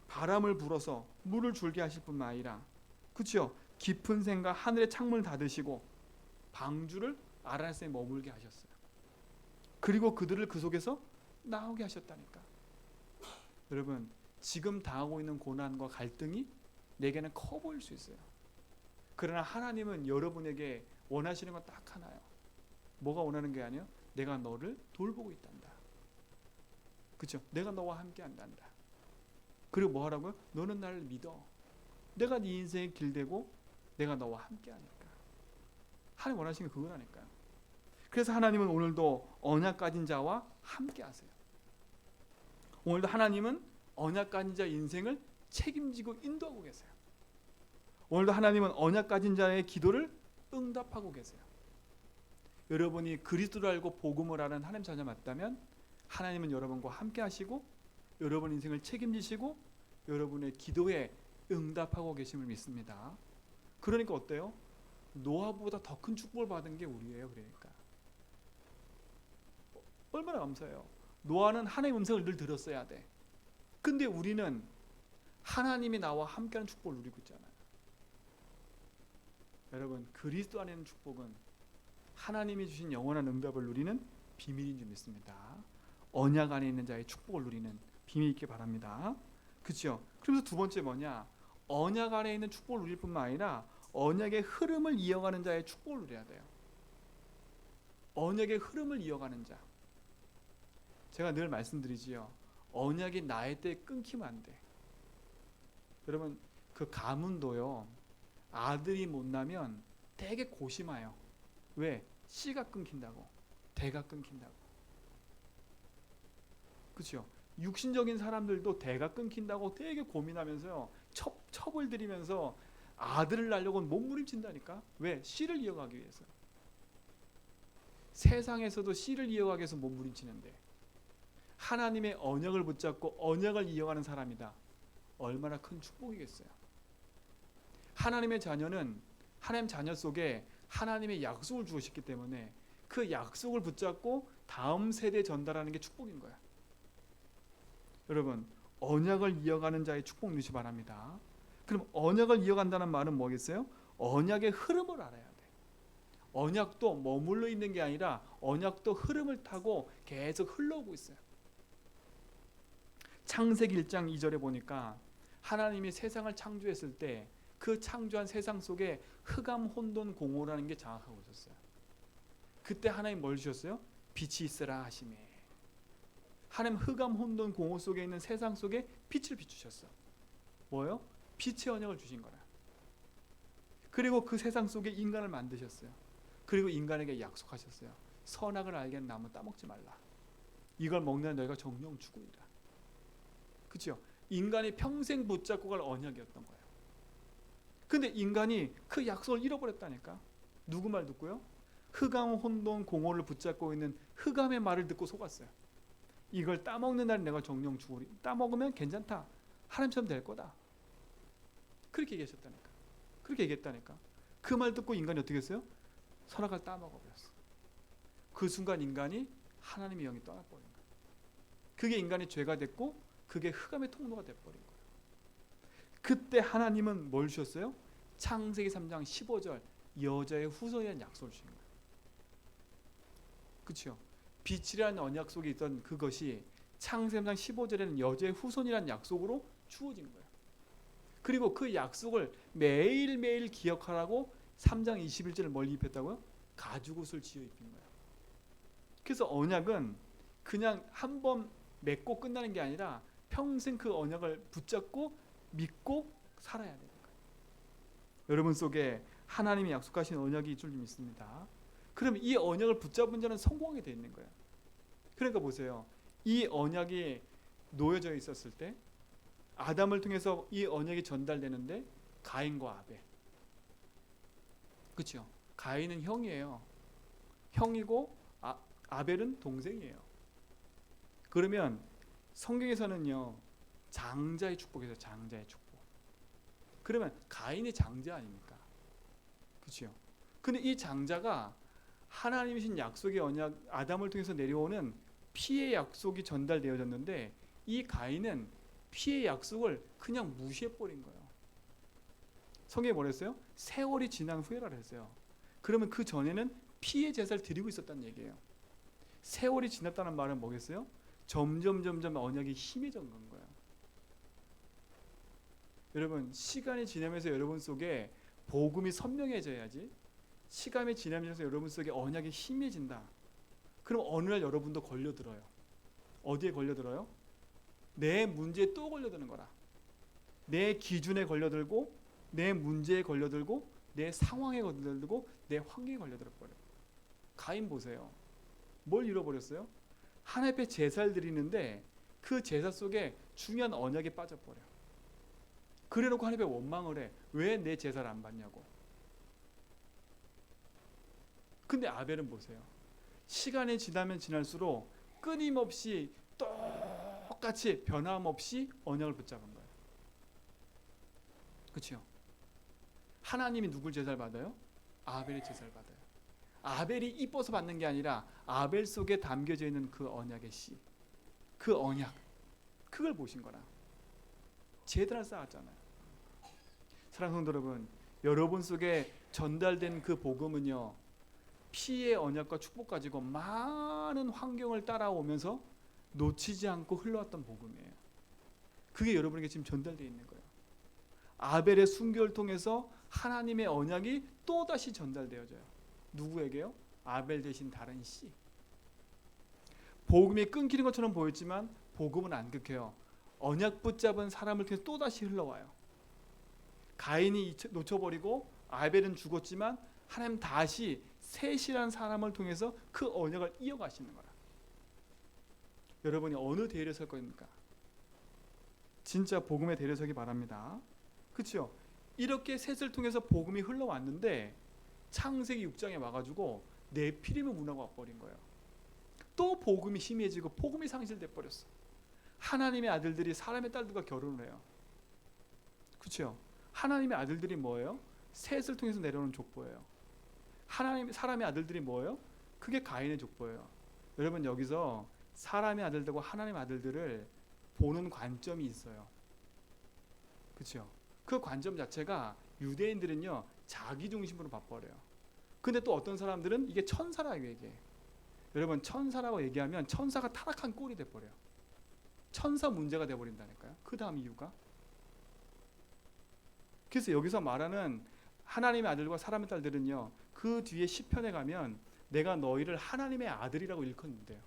바람을 불어서 물을 줄게 하실 뿐만 아니라, 그렇죠? 깊은 샘과 하늘의 창문을 닫으시고 방주를 아라뱃에 머물게 하셨어요. 그리고 그들을 그 속에서 나오게 하셨다니까. 여러분, 지금 당하고 있는 고난과 갈등이 내게는 커 보일 수 있어요. 그러나 하나님은 여러분에게 원하시는 건 딱 하나예요. 뭐가 원하는 게 아니에요? 내가 너를 돌보고 있단다. 그렇죠? 내가 너와 함께 한단다. 그리고 뭐 하라고요? 너는 나를 믿어. 내가 네 인생의 길되고 내가 너와 함께 하니까. 하나님 원하시는 게 그거라니까요. 그래서 하나님은 오늘도 언약 가진 자와 함께 하세요. 오늘도 하나님은 언약 가진 자 인생을 책임지고 인도하고 계세요. 오늘도 하나님은 언약 가진 자의 기도를 응답하고 계세요. 여러분이 그리스도를 알고 복음을 아는 하나님 자녀 맞다면 하나님은 여러분과 함께 하시고 여러분 인생을 책임지시고 여러분의 기도에 응답하고 계심을 믿습니다. 그러니까 어때요? 노아보다 더 큰 축복을 받은 게 우리예요. 그러니까 얼마나 감사해요. 노아는 하나님의 음성을 늘 들었어야 돼. 근데 우리는 하나님이 나와 함께하는 축복을 누리고 있잖아요. 여러분, 그리스도 안에 있는 축복은 하나님이 주신 영원한 응답을 누리는 비밀인 줄 믿습니다. 언약 안에 있는 자의 축복을 누리는 비밀 있게 바랍니다. 그렇죠? 그래서 두 번째 뭐냐? 언약 안에 있는 축복을 누릴 뿐만 아니라 언약의 흐름을 이어가는 자의 축복을 누려야 돼요. 언약의 흐름을 이어가는 자. 제가 늘 말씀드리지요. 언약이 나의 때에 끊기면 안 돼. 여러분, 그 가문도요, 아들이 못 나면 되게 고심해요. 왜? 씨가 끊긴다고, 대가 끊긴다고. 그렇죠? 육신적인 사람들도 대가 끊긴다고 되게 고민하면서요, 첩을 들이면서 아들을 낳으려고 몸부림친다니까. 왜? 씨를 이어가기 위해서. 세상에서도 씨를 이어가기 위해서 몸부림치는데 하나님의 언약을 붙잡고 언약을 이어가는 사람이다. 얼마나 큰 축복이겠어요. 하나님의 자녀는 하나님 자녀 속에 하나님의 약속을 주셨기 때문에 그 약속을 붙잡고 다음 세대에 전달하는 게 축복인 거야. 여러분, 언약을 이어가는 자의 축복 누리시 바랍니다. 그럼 언약을 이어간다는 말은 뭐겠어요? 언약의 흐름을 알아야 돼. 언약도 머물러 있는 게 아니라 언약도 흐름을 타고 계속 흘러오고 있어요. 창세기 1장 2절에 보니까 하나님이 세상을 창조했을 때 그 창조한 세상 속에 흑암 혼돈 공허라는 게 장악하고 있었어요. 그때 하나님 뭘 주셨어요? 빛이 있으라 하시매. 하나님 흑암 혼돈 공허 속에 있는 세상 속에 빛을 비추셨어. 뭐예요? 빛의 언약을 주신 거라. 그리고 그 세상 속에 인간을 만드셨어요. 그리고 인간에게 약속하셨어요. 선악을 알게 하는 나무 따먹지 말라. 이걸 먹는 너희가 정령 죽으리라. 그렇죠? 인간이 평생 붙잡고 갈 언약이었던 거예요. 근데 인간이 그 약속을 잃어버렸다니까. 누구 말 듣고요? 흑암 혼돈 공허를 붙잡고 있는 흑암의 말을 듣고 속았어요. 이걸 따먹는 날 내가 정령 죽으리. 따먹으면 괜찮다. 하나님처럼 될 거다. 그렇게 얘기하셨다니까. 그렇게 얘기했다니까. 그 말 듣고 인간이 어떻게 했어요? 선악을 따먹어버렸어. 그 순간 인간이 하나님의 영이 떠나버린 거예요. 그게 인간의 죄가 됐고 그게 흑암의 통로가 돼버린 거예요. 그때 하나님은 뭘 주셨어요? 창세기 3장 15절 여자의 후손이라는 약속을 주신 거예요. 그렇죠? 빛이라는 언약 속에 있던 그것이 창세기 3장 15절에는 여자의 후손이라는 약속으로 주어진 거예요. 그리고 그 약속을 매일매일 기억하라고 3장 21절을 멀리 입혔다고요? 가죽옷을 지어 입힌 거예요. 그래서 언약은 그냥 한 번 맺고 끝나는 게 아니라 평생 그 언약을 붙잡고 믿고 살아야 되는 거예요. 여러분 속에 하나님이 약속하신 언약이 있을 줄 믿습니다. 그럼 이 언약을 붙잡은 자는 성공하게 돼 있는 거예요. 그러니까 보세요. 이 언약이 놓여져 있었을 때 아담을 통해서 이 언약이 전달되는데 가인과 아벨. 그렇죠? 가인은 형이에요. 형이고 아벨은 동생이에요. 그러면 성경에서는요, 장자의 축복이죠. 장자의 축복. 그러면 가인이 장자 아닙니까? 그렇죠? 근데 이 장자가 하나님이신 약속의 언약, 아담을 통해서 내려오는 피의 약속이 전달되어졌는데, 이 가인은 피의 약속을 그냥 무시해버린 거예요. 성경에 뭐랬어요? 세월이 지난 후에라 그랬어요. 그러면 그 전에는 피의 제사를 드리고 있었다는 얘기예요. 세월이 지났다는 말은 뭐겠어요? 점점 언약이 힘해진 건 거예요. 여러분, 시간이 지나면서 여러분 속에 복음이 선명해져야지, 시간이 지나면서 여러분 속에 언약이 힘해진다. 그럼 어느 날 여러분도 걸려들어요. 어디에 걸려들어요? 내 문제에 또 걸려드는 거라. 내 기준에 걸려들고, 내 문제에 걸려들고, 내 상황에 걸려들고, 내 환경에 걸려들어버려요. 가인 보세요. 뭘 잃어버렸어요? 하나님 앞에 제사를 드리는데 그 제사 속에 중요한 언약이 빠져버려요. 그래놓고 하나님 앞에 원망을 해. 왜 내 제사를 안 받냐고. 근데 아벨은 보세요. 시간이 지나면 지날수록 끊임없이 똑같이 변함없이 언약을 붙잡은 거예요. 그렇죠? 하나님이 누굴 제사를 받아요? 아벨의 제사를 받아요. 아벨이 이뻐서 받는 게 아니라 아벨 속에 담겨져 있는 그 언약의 씨, 그 언약, 그걸 보신 거라. 제단을 쌓았잖아요. 사랑하는 성도 여러분, 여러분 속에 전달된 그 복음은요, 피의 언약과 축복 가지고 많은 환경을 따라오면서 놓치지 않고 흘러왔던 복음이에요. 그게 여러분에게 지금 전달되어 있는 거예요. 아벨의 순교를 통해서 하나님의 언약이 또다시 전달되어져요. 누구에게요? 아벨 대신 다른 씨. 복음이 끊기는 것처럼 보였지만 복음은 안 끊겨요. 언약 붙잡은 사람을 통해서 또다시 흘러와요. 가인이 놓쳐버리고 아벨은 죽었지만 하나님 다시 셋이라는 사람을 통해서 그 언약을 이어가시는 거라. 여러분이 어느 대열에 설 겁니까? 진짜 복음의 대열에 서기 바랍니다. 그렇죠? 이렇게 셋을 통해서 복음이 흘러왔는데 창세기 6장에 와가지고 네피림의 문화가 와버린 거예요. 또 복음이 희미해지고 복음이 상실돼 버렸어. 하나님의 아들들이 사람의 딸들과 결혼을 해요. 그렇죠? 하나님의 아들들이 뭐예요? 셋을 통해서 내려오는 족보예요. 사람의 아들들이 뭐예요? 그게 가인의 족보예요. 여러분, 여기서 사람의 아들들과 하나님의 아들들을 보는 관점이 있어요. 그렇죠? 그 관점 자체가 유대인들은요, 자기 중심으로 봐버려요. 근데 또 어떤 사람들은 이게 천사라고 얘기해. 여러분, 천사라고 얘기하면 천사가 타락한 꼴이 돼버려요. 천사 문제가 돼버린다니까요. 그 다음 이유가. 그래서 여기서 말하는 하나님의 아들과 사람의 딸들은요, 그 뒤에 시편에 가면 내가 너희를 하나님의 아들이라고 일컫는데요.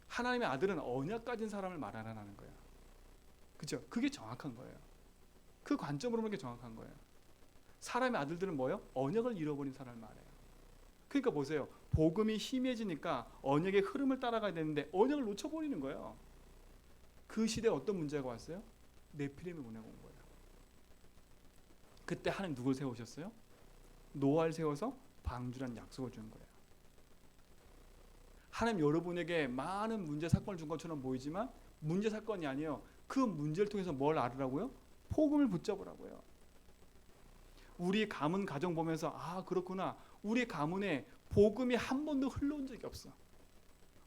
하나님의 아들은 언약 가진 사람을 말하라는 거예요. 그렇죠? 그게 정확한 거예요. 그 관점으로 보는 게 정확한 거예요. 사람의 아들들은 뭐예요? 언약을 잃어버린 사람을 말해요. 그러니까 보세요. 복음이 희미해지니까 언약의 흐름을 따라가야 되는데 언약을 놓쳐버리는 거예요. 그 시대에 어떤 문제가 왔어요? 네피림의 문제가 온 거예요. 그때 하나님 누굴 세우셨어요? 노아를 세워서 방주란 약속을 준 거예요. 하나님 여러분에게 많은 문제 사건을 준 것처럼 보이지만 문제 사건이 아니에요. 그 문제를 통해서 뭘 알으라고요? 복음을 붙잡으라고요. 우리 가문 가정 보면서 아, 그렇구나. 우리 가문에 복음이 한 번도 흘러온 적이 없어.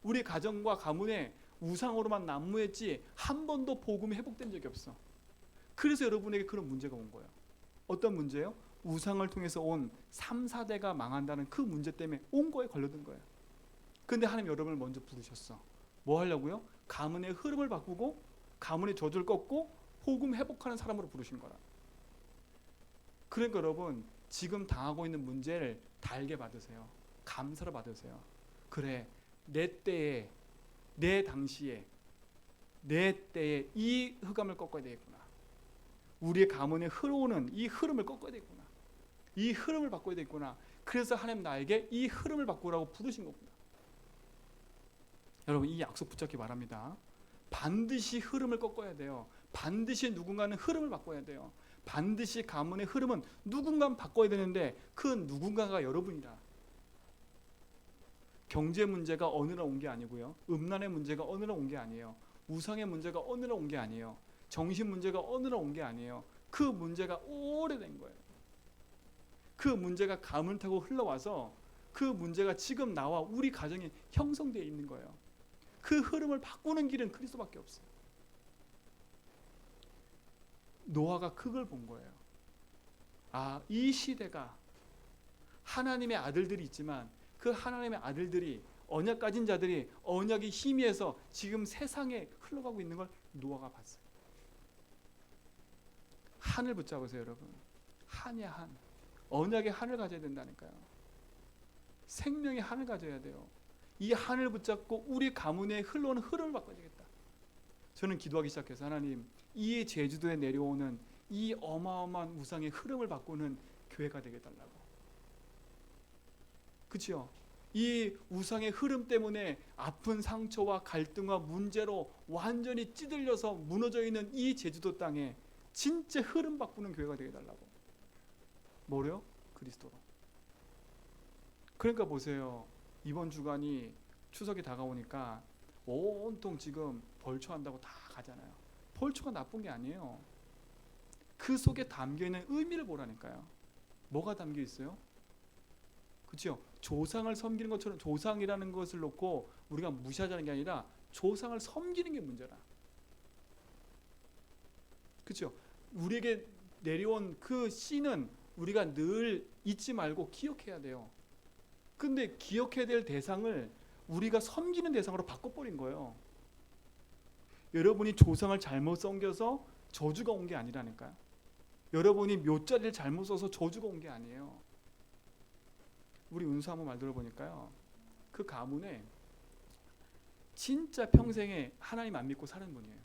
우리 가정과 가문에 우상으로만 난무했지 한 번도 복음이 회복된 적이 없어. 그래서 여러분에게 그런 문제가 온 거예요. 어떤 문제예요? 우상을 통해서 온 3, 4대가 망한다는 그 문제 때문에 온 거에 걸려든 거예요. 근데 하나님 여러분을 먼저 부르셨어. 뭐 하려고요? 가문의 흐름을 바꾸고 가문의 저주를 꺾고 복음 회복하는 사람으로 부르신 거라. 그러니까 여러분, 지금 당하고 있는 문제를 달게 받으세요. 감사로 받으세요. 그래, 내 때에, 내 당시에, 내 때에 이 흑암을 꺾어야 되겠구나. 우리의 가문에 흘러오는 이 흐름을 꺾어야 되겠구나. 이 흐름을 바꿔야 되겠구나. 그래서 하나님 나에게 이 흐름을 바꾸라고 부르신 거구나. 여러분, 이 약속 붙잡기 바랍니다. 반드시 흐름을 꺾어야 돼요. 반드시 누군가는 흐름을 바꿔야 돼요. 반드시 가문의 흐름은 누군가 바꿔야 되는데 그 누군가가 여러분이다. 경제 문제가 어느 날 온 게 아니고요. 음란의 문제가 어느 날 온 게 아니에요. 우상의 문제가 어느 날 온 게 아니에요. 정신 문제가 어느 날 온 게 아니에요. 그 문제가 오래된 거예요. 그 문제가 가문을 타고 흘러와서 그 문제가 지금 나와 우리 가정에 형성되어 있는 거예요. 그 흐름을 바꾸는 길은 그리스도밖에 없어요. 노아가 그걸 본 거예요. 아, 이 시대가 하나님의 아들들이 있지만 그 하나님의 아들들이 언약 가진 자들이 언약이 희미해서 지금 세상에 흘러가고 있는 걸 노아가 봤어요. 한을 붙잡으세요, 여러분. 한이야, 한. 언약의 한을 가져야 된다니까요. 생명의 한을 가져야 돼요. 이 한을 붙잡고 우리 가문에 흘러오는 흐름을 바꿔야 되겠다. 저는 기도하기 시작해서 하나님, 이 제주도에 내려오는 이 어마어마한 우상의 흐름을 바꾸는 교회가 되게 달라고. 그렇죠? 이 우상의 흐름 때문에 아픈 상처와 갈등과 문제로 완전히 찌들려서 무너져 있는 이 제주도 땅에 진짜 흐름 바꾸는 교회가 되게 달라고. 뭐래요? 그리스도로. 그러니까 보세요. 이번 주간이 추석이 다가오니까 온통 지금 벌초한다고 다 가잖아요. 벌초가 나쁜 게 아니에요. 그 속에 담겨있는 의미를 보라니까요. 뭐가 담겨 있어요? 그렇죠? 조상을 섬기는 것처럼 조상이라는 것을 놓고 우리가 무시하자는 게 아니라 조상을 섬기는 게 문제라. 그렇죠? 우리에게 내려온 그 씨는 우리가 늘 잊지 말고 기억해야 돼요. 근데 기억해야 될 대상을 우리가 섬기는 대상으로 바꿔버린 거예요. 여러분이 조상을 잘못 섬겨서 저주가 온 게 아니라니까요. 여러분이 묘자리를 잘못 써서 저주가 온 게 아니에요. 우리 은수 한번 말 들어보니까요. 그 가문에 진짜 평생에 하나님 안 믿고 사는 분이에요.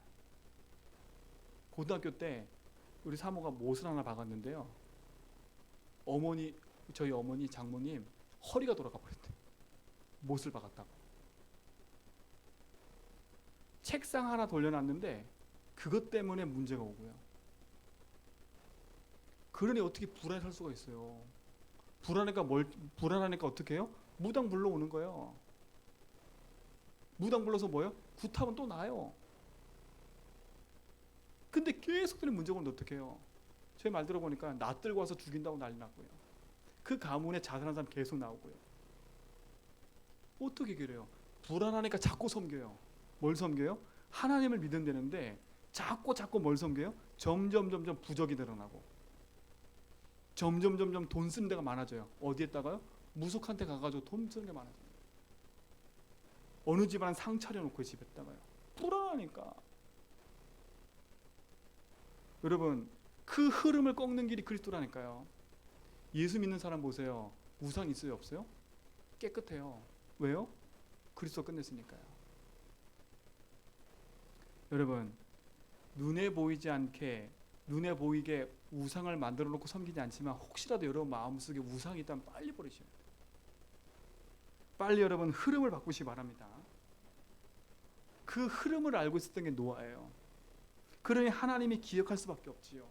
고등학교 때 우리 사모가 못을 하나 박았는데요. 저희 어머니 장모님 허리가 돌아가 버렸대. 못을 박았다고. 책상 하나 돌려놨는데 그것 때문에 문제가 오고요. 그러니 어떻게 불안에 살 수가 있어요. 불안하니까 어떻게 해요? 무당 불러오는 거예요. 무당 불러서 뭐예요? 굿하면 또 나요. 근데 계속 그런 문제가 오는데 어떻게 해요? 저희 말 들어보니까 낯들고 와서 죽인다고 난리 났고요. 그 가문에 자살한 사람 계속 나오고요. 어떻게 그래요? 불안하니까 자꾸 섬겨요. 뭘 섬겨요? 하나님을 믿는다는데 자꾸 뭘 섬겨요? 점점 부적이 늘어나고 점점 돈 쓰는 데가 많아져요. 어디에다가요? 무속한테 가가지고 돈 쓰는 게 많아져요. 어느 집안은 상 차려놓고 집에다가요. 불안하니까. 여러분, 그 흐름을 꺾는 길이 그리스도라니까요. 예수 믿는 사람 보세요. 우상 있어요, 없어요? 깨끗해요. 왜요? 그리스도 끝냈으니까요. 여러분, 눈에 보이게 우상을 만들어 놓고 섬기지 않지만 혹시라도 여러분 마음속에 우상이 있다면 빨리 버리셔야 돼요. 빨리 여러분 흐름을 바꾸시기 바랍니다. 그 흐름을 알고 있었던 게 노아예요. 그러니 하나님이 기억할 수밖에 없지요.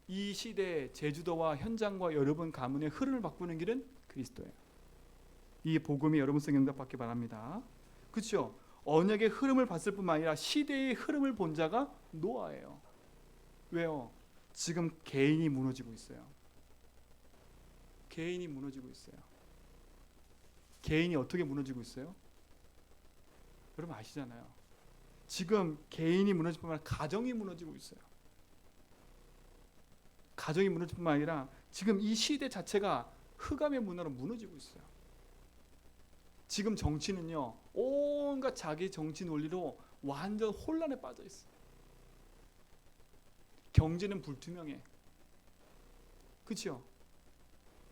이 시대 제주도와 현장과 여러분 가문의 흐름을 바꾸는 길은 그리스도예요. 이 복음이 여러분 속에 응답받기 바랍니다. 그렇죠? 언약의 흐름을 봤을 뿐만 아니라 시대의 흐름을 본 자가 노아예요. 왜요? 지금 개인이 무너지고 있어요. 개인이 무너지고 있어요. 개인이 어떻게 무너지고 있어요? 여러분 아시잖아요. 지금 개인이 무너질 뿐만 아니라 가정이 무너지고 있어요. 가정이 무너질 뿐만 아니라 지금 이 시대 자체가 흑암의 문화로 무너지고 있어요. 지금 정치는요, 온갖 자기 정치 논리로 완전 혼란에 빠져 있어요. 경제는 불투명해. 그렇죠?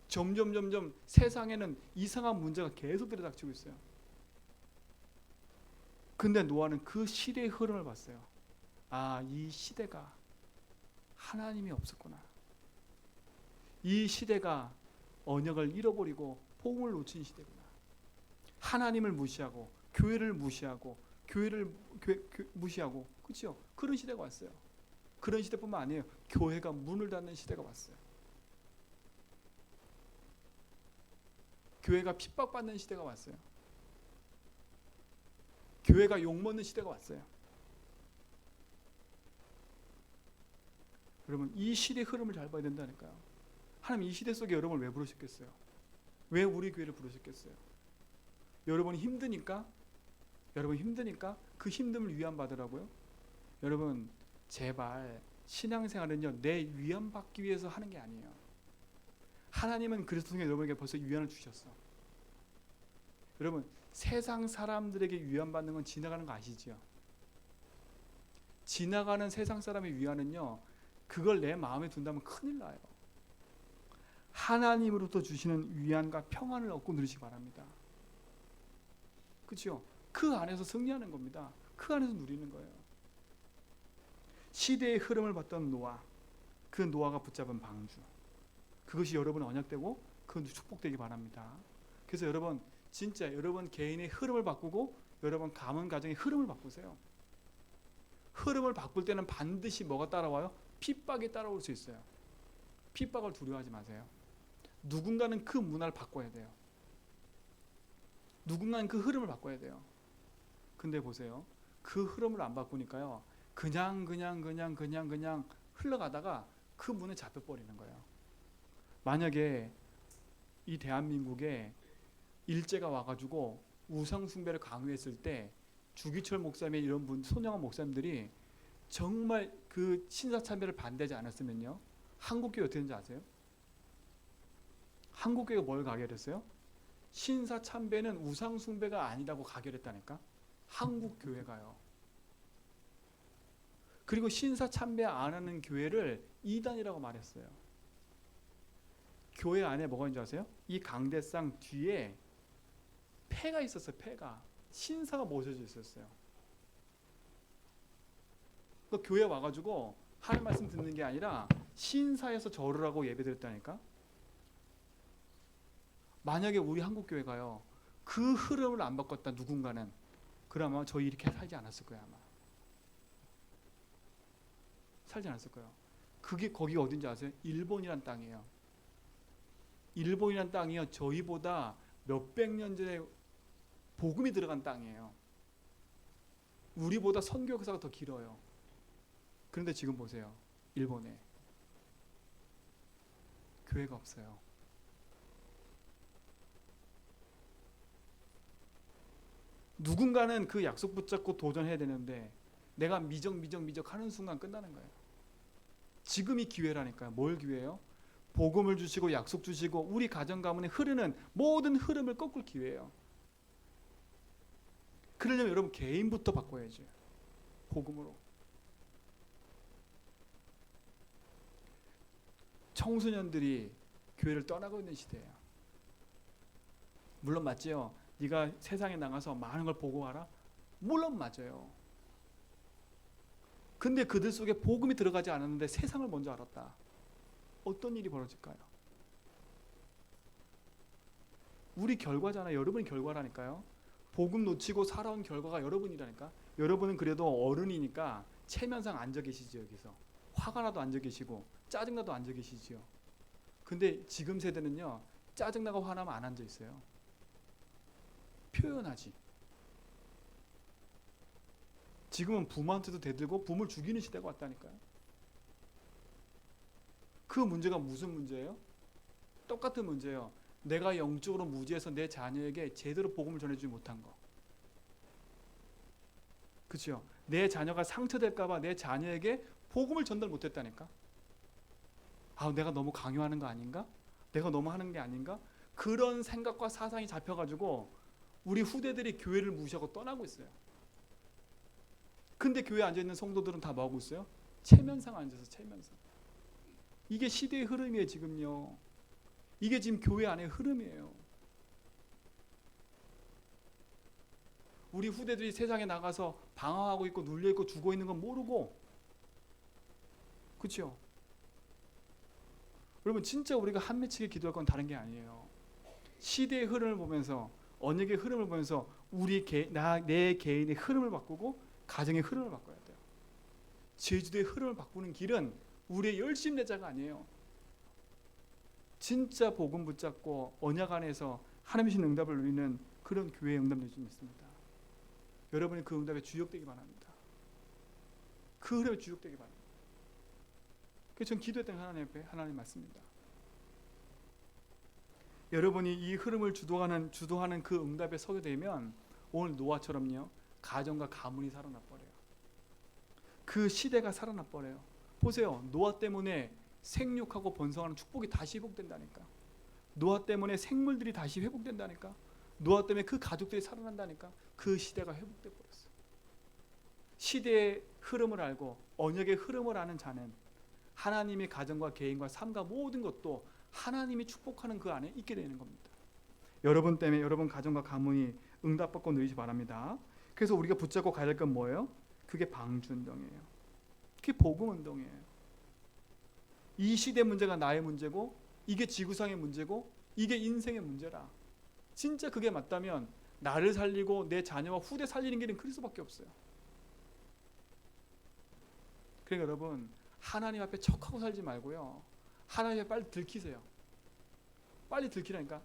점점 세상에는 이상한 문제가 계속 들이닥치고 있어요. 근데 노아는 그 시대의 흐름을 봤어요. 아, 이 시대가 하나님이 없었구나. 이 시대가 언약을 잃어버리고 복음을 놓친 시대구나. 하나님을 무시하고 교회를 무시하고 교회를 무시하고, 그렇죠? 그런 시대가 왔어요. 그런 시대뿐만 아니에요. 교회가 문을 닫는 시대가 왔어요. 교회가 핍박받는 시대가 왔어요. 교회가 욕먹는 시대가 왔어요. 여러분, 이 시대의 흐름을 잘 봐야 된다니까요. 하나님 이 시대 속에 여러분을 왜 부르셨겠어요? 왜 우리 교회를 부르셨겠어요? 여러분이 힘드니까? 여러분 힘드니까 그 힘듦을 위안받으라고요? 여러분, 제발 신앙생활은요, 내 위안받기 위해서 하는 게 아니에요. 하나님은 그리스도 통해 여러분에게 벌써 위안을 주셨어. 여러분, 세상 사람들에게 위안받는 건 지나가는 거 아시죠? 지나가는 세상 사람의 위안은요, 그걸 내 마음에 둔다면 큰일 나요. 하나님으로부터 주시는 위안과 평안을 얻고 누리시기 바랍니다. 그렇죠? 그 안에서 승리하는 겁니다. 그 안에서 누리는 거예요. 시대의 흐름을 봤던 노아, 그 노아가 붙잡은 방주, 그것이 여러분의 언약되고 그 축복되기 바랍니다. 그래서 여러분, 진짜 여러분 개인의 흐름을 바꾸고 여러분 가문 가정의 흐름을 바꾸세요. 흐름을 바꿀 때는 반드시 뭐가 따라와요? 핍박이 따라올 수 있어요. 핍박을 두려워하지 마세요. 누군가는 그 문화를 바꿔야 돼요. 누군가는 그 흐름을 바꿔야 돼요. 근데 보세요. 그 흐름을 안 바꾸니까요, 그냥 흘러가다가 그 문에 잡혀버리는 거예요. 만약에 이 대한민국에 일제가 와가지고 우상숭배를 강요했을 때 주기철 목사님 이런 분, 손영원 목사님들이 정말 그 신사참배를 반대하지 않았으면요, 한국교회 어떻게 되는지 아세요? 한국교회가 뭘 가결했어요? 신사참배는 우상숭배가 아니라고 가결했다니까. 한국교회가요. 그리고 신사참배 안 하는 교회를 이단이라고 말했어요. 교회 안에 뭐가 있는지 아세요? 이 강대상 뒤에 폐가 있었어요. 폐가. 신사가 모셔져 있었어요. 그 교회 와가지고 하나님 말씀 듣는 게 아니라 신사에서 절을 하고 예배드렸다니까. 만약에 우리 한국교회가요, 그 흐름을 안 바꿨다 누군가는, 그러면 저희 이렇게 살지 않았을 거예요. 아마 살지 않았을 거예요. 그게 거기가 어딘지 아세요? 일본이란 땅이에요. 일본이란 땅이요, 저희보다 몇백 년 전에 복음이 들어간 땅이에요. 우리보다 선교 역사가 더 길어요. 그런데 지금 보세요. 일본에 교회가 없어요. 누군가는 그 약속 붙잡고 도전해야 되는데 내가 미적 하는 순간 끝나는 거예요. 지금이 기회라니까요. 뭘 기회예요? 복음을 주시고 약속 주시고 우리 가정 가문에 흐르는 모든 흐름을 꺾을 기회예요. 그러려면 여러분 개인부터 바꿔야죠. 복음으로. 청소년들이 교회를 떠나고 있는 시대예요. 물론 맞지요. 네가 세상에 나가서 많은 걸 보고 와라. 물론 맞아요. 근데 그들 속에 복음이 들어가지 않았는데 세상을 먼저 알았다. 어떤 일이 벌어질까요? 우리 결과잖아요. 여러분이 결과라니까요. 복음 놓치고 살아온 결과가 여러분이라니까. 여러분은 그래도 어른이니까 체면상 앉아 계시죠. 여기서 화가 나도 앉아 계시고 짜증나도 앉아 계시죠. 근데 지금 세대는요, 짜증나고 화나면 안 앉아 있어요. 표현하지. 지금은 부모한테도 대들고 부모를 죽이는 시대가 왔다니까요. 그 문제가 무슨 문제예요? 똑같은 문제예요. 내가 영적으로 무지해서 내 자녀에게 제대로 복음을 전해주지 못한 거. 그렇죠? 내 자녀가 상처될까 봐 내 자녀에게 복음을 전달 못했다니까. 아, 내가 너무 강요하는 거 아닌가? 내가 너무 하는 게 아닌가? 그런 생각과 사상이 잡혀가지고 우리 후대들이 교회를 무시하고 떠나고 있어요. 근데 교회에 앉아있는 성도들은 다 뭐하고 있어요? 체면상 앉아서 체면상. 이게 시대의 흐름이에요. 지금요. 이게 지금 교회 안의 흐름이에요. 우리 후대들이 세상에 나가서 방황하고 있고 눌려있고 죽어 있는 건 모르고, 그렇죠? 여러분, 진짜 우리가 한맺히게 기도할 건 다른 게 아니에요. 시대의 흐름을 보면서, 언약의 흐름을 보면서 내 개인의 흐름을 바꾸고 가정의 흐름을 바꿔야 돼요. 제주도의 흐름을 바꾸는 길은 우리의 열심 내자가 아니에요. 진짜 복음 붙잡고 언약 안에서 하나님의 신 응답을 누리는 그런 교회의 응답 될수 있습니다. 여러분이 그 응답에 주역되기 바랍니다. 그 흐름에 주역되기 바랍니다. 그래서 저는 기도했던 하나님 앞에 하나님 맞습니다. 여러분이 이 흐름을 주도하는 그 응답에 서게 되면 오늘 노아처럼요, 가정과 가문이 살아나 버려요. 그 시대가 살아나 버려요. 보세요. 노아 때문에 생육하고 번성하는 축복이 다시 회복된다니까. 노아 때문에 생물들이 다시 회복된다니까. 노아 때문에 그 가족들이 살아난다니까. 그 시대가 회복돼 버렸어요. 시대의 흐름을 알고 언약의 흐름을 아는 자는 하나님의 가정과 개인과 삶과 모든 것도 하나님이 축복하는 그 안에 있게 되는 겁니다. 여러분 때문에 여러분 가정과 가문이 응답받고 누리시 바랍니다. 그래서 우리가 붙잡고 가야 될 건 뭐예요? 그게 방주운동이에요. 그게 복음운동이에요. 이 시대 문제가 나의 문제고 이게 지구상의 문제고 이게 인생의 문제라. 진짜 그게 맞다면 나를 살리고 내 자녀와 후대 살리는 길은 그리스도밖에 없어요. 그러니까 여러분 하나님 앞에 척하고 살지 말고요. 하나님 앞에 빨리 들키세요. 빨리 들키라니까.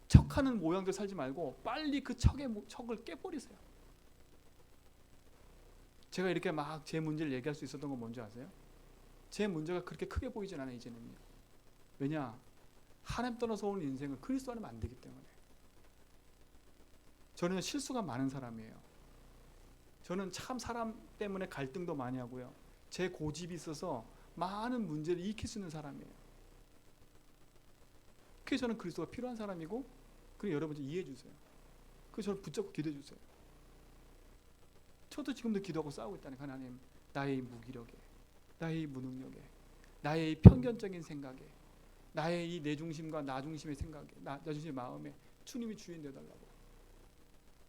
척하는 모양대로 살지 말고 빨리 그 척을 깨버리세요. 제가 이렇게 막 제 문제를 얘기할 수 있었던 건 뭔지 아세요? 제 문제가 그렇게 크게 보이진 않아요. 이제는요. 왜냐? 하나님 떠나서 오는 인생은 그리스도 안에 안 되기 때문에. 저는 실수가 많은 사람이에요. 저는 참 사람 때문에 갈등도 많이 하고요. 제 고집이 있어서 많은 문제를 익힐 수 있는 사람이에요. 그래서 저는 그리스도가 필요한 사람이고, 그리고 여러분 이해해 주세요. 그래서 저를 붙잡고 기도해 주세요. 저도 지금도 기도하고 싸우고 있다니까. 하나님, 나의 무기력에, 나의 무능력에, 나의 편견적인 생각에, 나의 이 내 중심과 나 중심의 생각에, 나 중심의 마음에 주님이 주인 되어달라고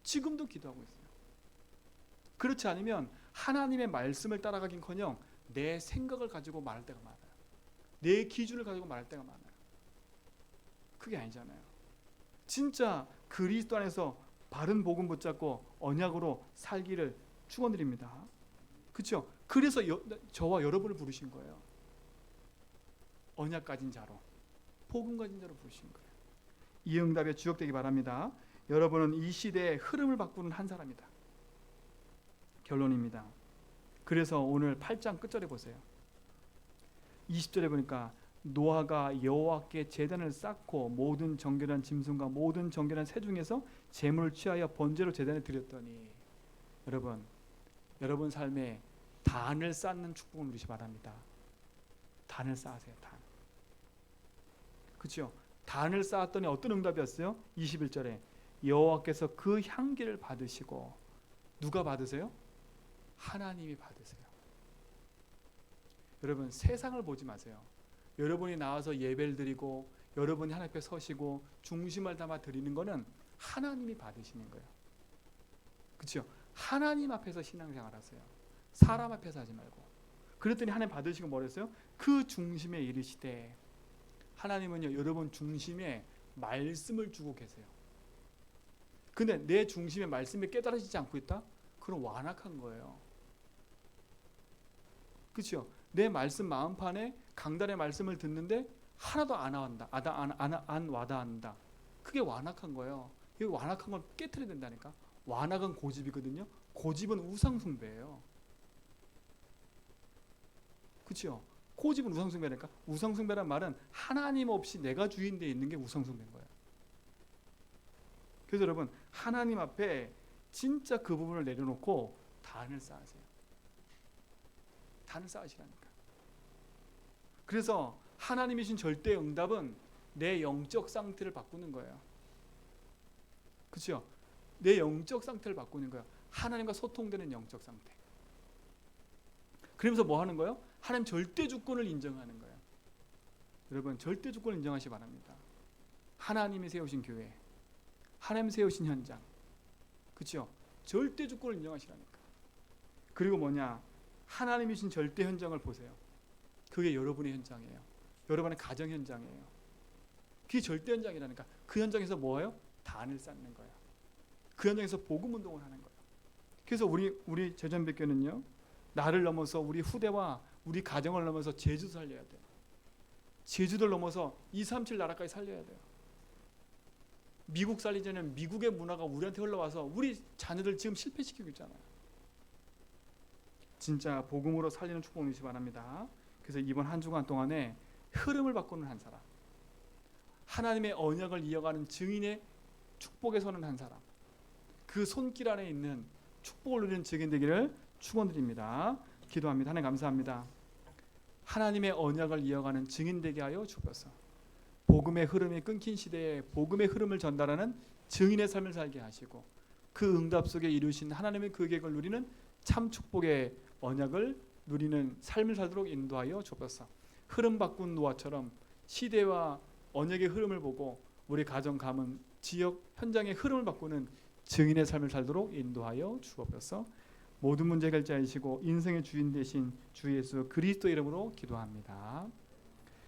지금도 기도하고 있어요. 그렇지 않으면 하나님의 말씀을 따라가긴커녕 내 생각을 가지고 말할 때가 많아요. 내 기준을 가지고 말할 때가 많아요. 그게 아니잖아요. 진짜 그리스도 안에서 바른 복음 붙잡고 언약으로 살기를 축원드립니다. 그렇죠? 그래서 저와 여러분을 부르신 거예요. 언약 가진 자로, 복음 가진 자로 부르신 거예요. 이 응답에 주역되기 바랍니다. 여러분은 이 시대의 흐름을 바꾸는 한 사람이다. 결론입니다. 그래서 오늘 8장 끝절에 보세요. 20절에 보니까 노아가 여호와께 제단을 쌓고 모든 정결한 짐승과 모든 정결한 새 중에서 제물을 취하여 번제로 제단에 드렸더니, 여러분 삶에 단을 쌓는 축복을 누리시 바랍니다. 단을 쌓으세요. 단. 그렇죠? 단을 쌓았더니 어떤 응답이었어요? 21절에 여호와께서 그 향기를 받으시고, 누가 받으세요? 하나님이 받으세요. 여러분 세상을 보지 마세요. 여러분이 나와서 예배를 드리고 여러분이 하나님 앞에 서시고 중심을 담아 드리는 거는 하나님이 받으시는 거예요. 그렇죠? 하나님 앞에서 신앙생활 하세요. 사람 앞에서 하지 말고. 그랬더니 하나님 받으시고 뭐랬어요? 그 중심에 이르시되, 하나님은요 여러분 중심에 말씀을 주고 계세요. 근데 내 중심에 말씀이 깨달아지지 않고 있다? 그럼 완악한 거예요. 그렇죠? 내 말씀 마음판에 강단의 말씀을 듣는데 하나도 안 와닿는다. 그게 완악한 거예요. 이 완악한 걸 깨트려야 된다니까. 완악은 고집이거든요. 고집은 우상숭배예요. 그렇죠? 고집은 우상숭배니까. 우상숭배란 말은 하나님 없이 내가 주인되어 있는 게 우상숭배인 거예요. 그래서 여러분 하나님 앞에 진짜 그 부분을 내려놓고 단을 쌓으세요. 단을 쌓으시라니까. 그래서 하나님이신 절대 응답은 내 영적 상태를 바꾸는 거예요. 그렇죠? 내 영적 상태를 바꾸는 거예요. 하나님과 소통되는 영적 상태. 그러면서 뭐 하는 거예요? 하나님 절대 주권을 인정하는 거예요. 여러분 절대 주권을 인정하시기 바랍니다. 하나님이 세우신 교회, 하나님 세우신 현장, 그렇죠? 절대 주권을 인정하시라니까. 그리고 뭐냐? 하나님이신 절대 현장을 보세요. 그게 여러분의 현장이에요. 여러분의 가정 현장이에요. 그게 절대 현장이라니까. 그 현장에서 뭐예요? 단을 쌓는 거예요. 그 현장에서 복음 운동을 하는 거예요. 그래서 우리 제전백교는요, 나를 넘어서 우리 후대와 우리 가정을 넘어서 제주도 살려야 돼요. 제주도를 넘어서 237 나라까지 살려야 돼요. 미국 살리기 전에 미국의 문화가 우리한테 흘러와서 우리 자녀들 지금 실패시키고 있잖아요. 진짜 복음으로 살리는 축복 누리시기 바랍니다. 그래서 이번 한 주간 동안에 흐름을 바꾸는 한 사람, 하나님의 언약을 이어가는 증인의 축복에 서는 한 사람, 그 손길 안에 있는 축복을 누리는 증인 되기를 축원드립니다. 기도합니다. 하나님 감사합니다. 하나님의 언약을 이어가는 증인 되게 하여 주옵소서. 복음의 흐름이 끊긴 시대에 복음의 흐름을 전달하는 증인의 삶을 살게 하시고, 그 응답 속에 이루신 하나님의 그 계획을 누리는 참 축복의 언약을 누리는 삶을 살도록 인도하여 주옵소서. 흐름 바꾼 노아처럼 시대와 언약의 흐름을 보고 우리 가정, 가문, 지역, 현장의 흐름을 바꾸는 증인의 삶을 살도록 인도하여 주옵소서. 모든 문제 해결자이시고 인생의 주인 되신 주 예수 그리스도 이름으로 기도합니다.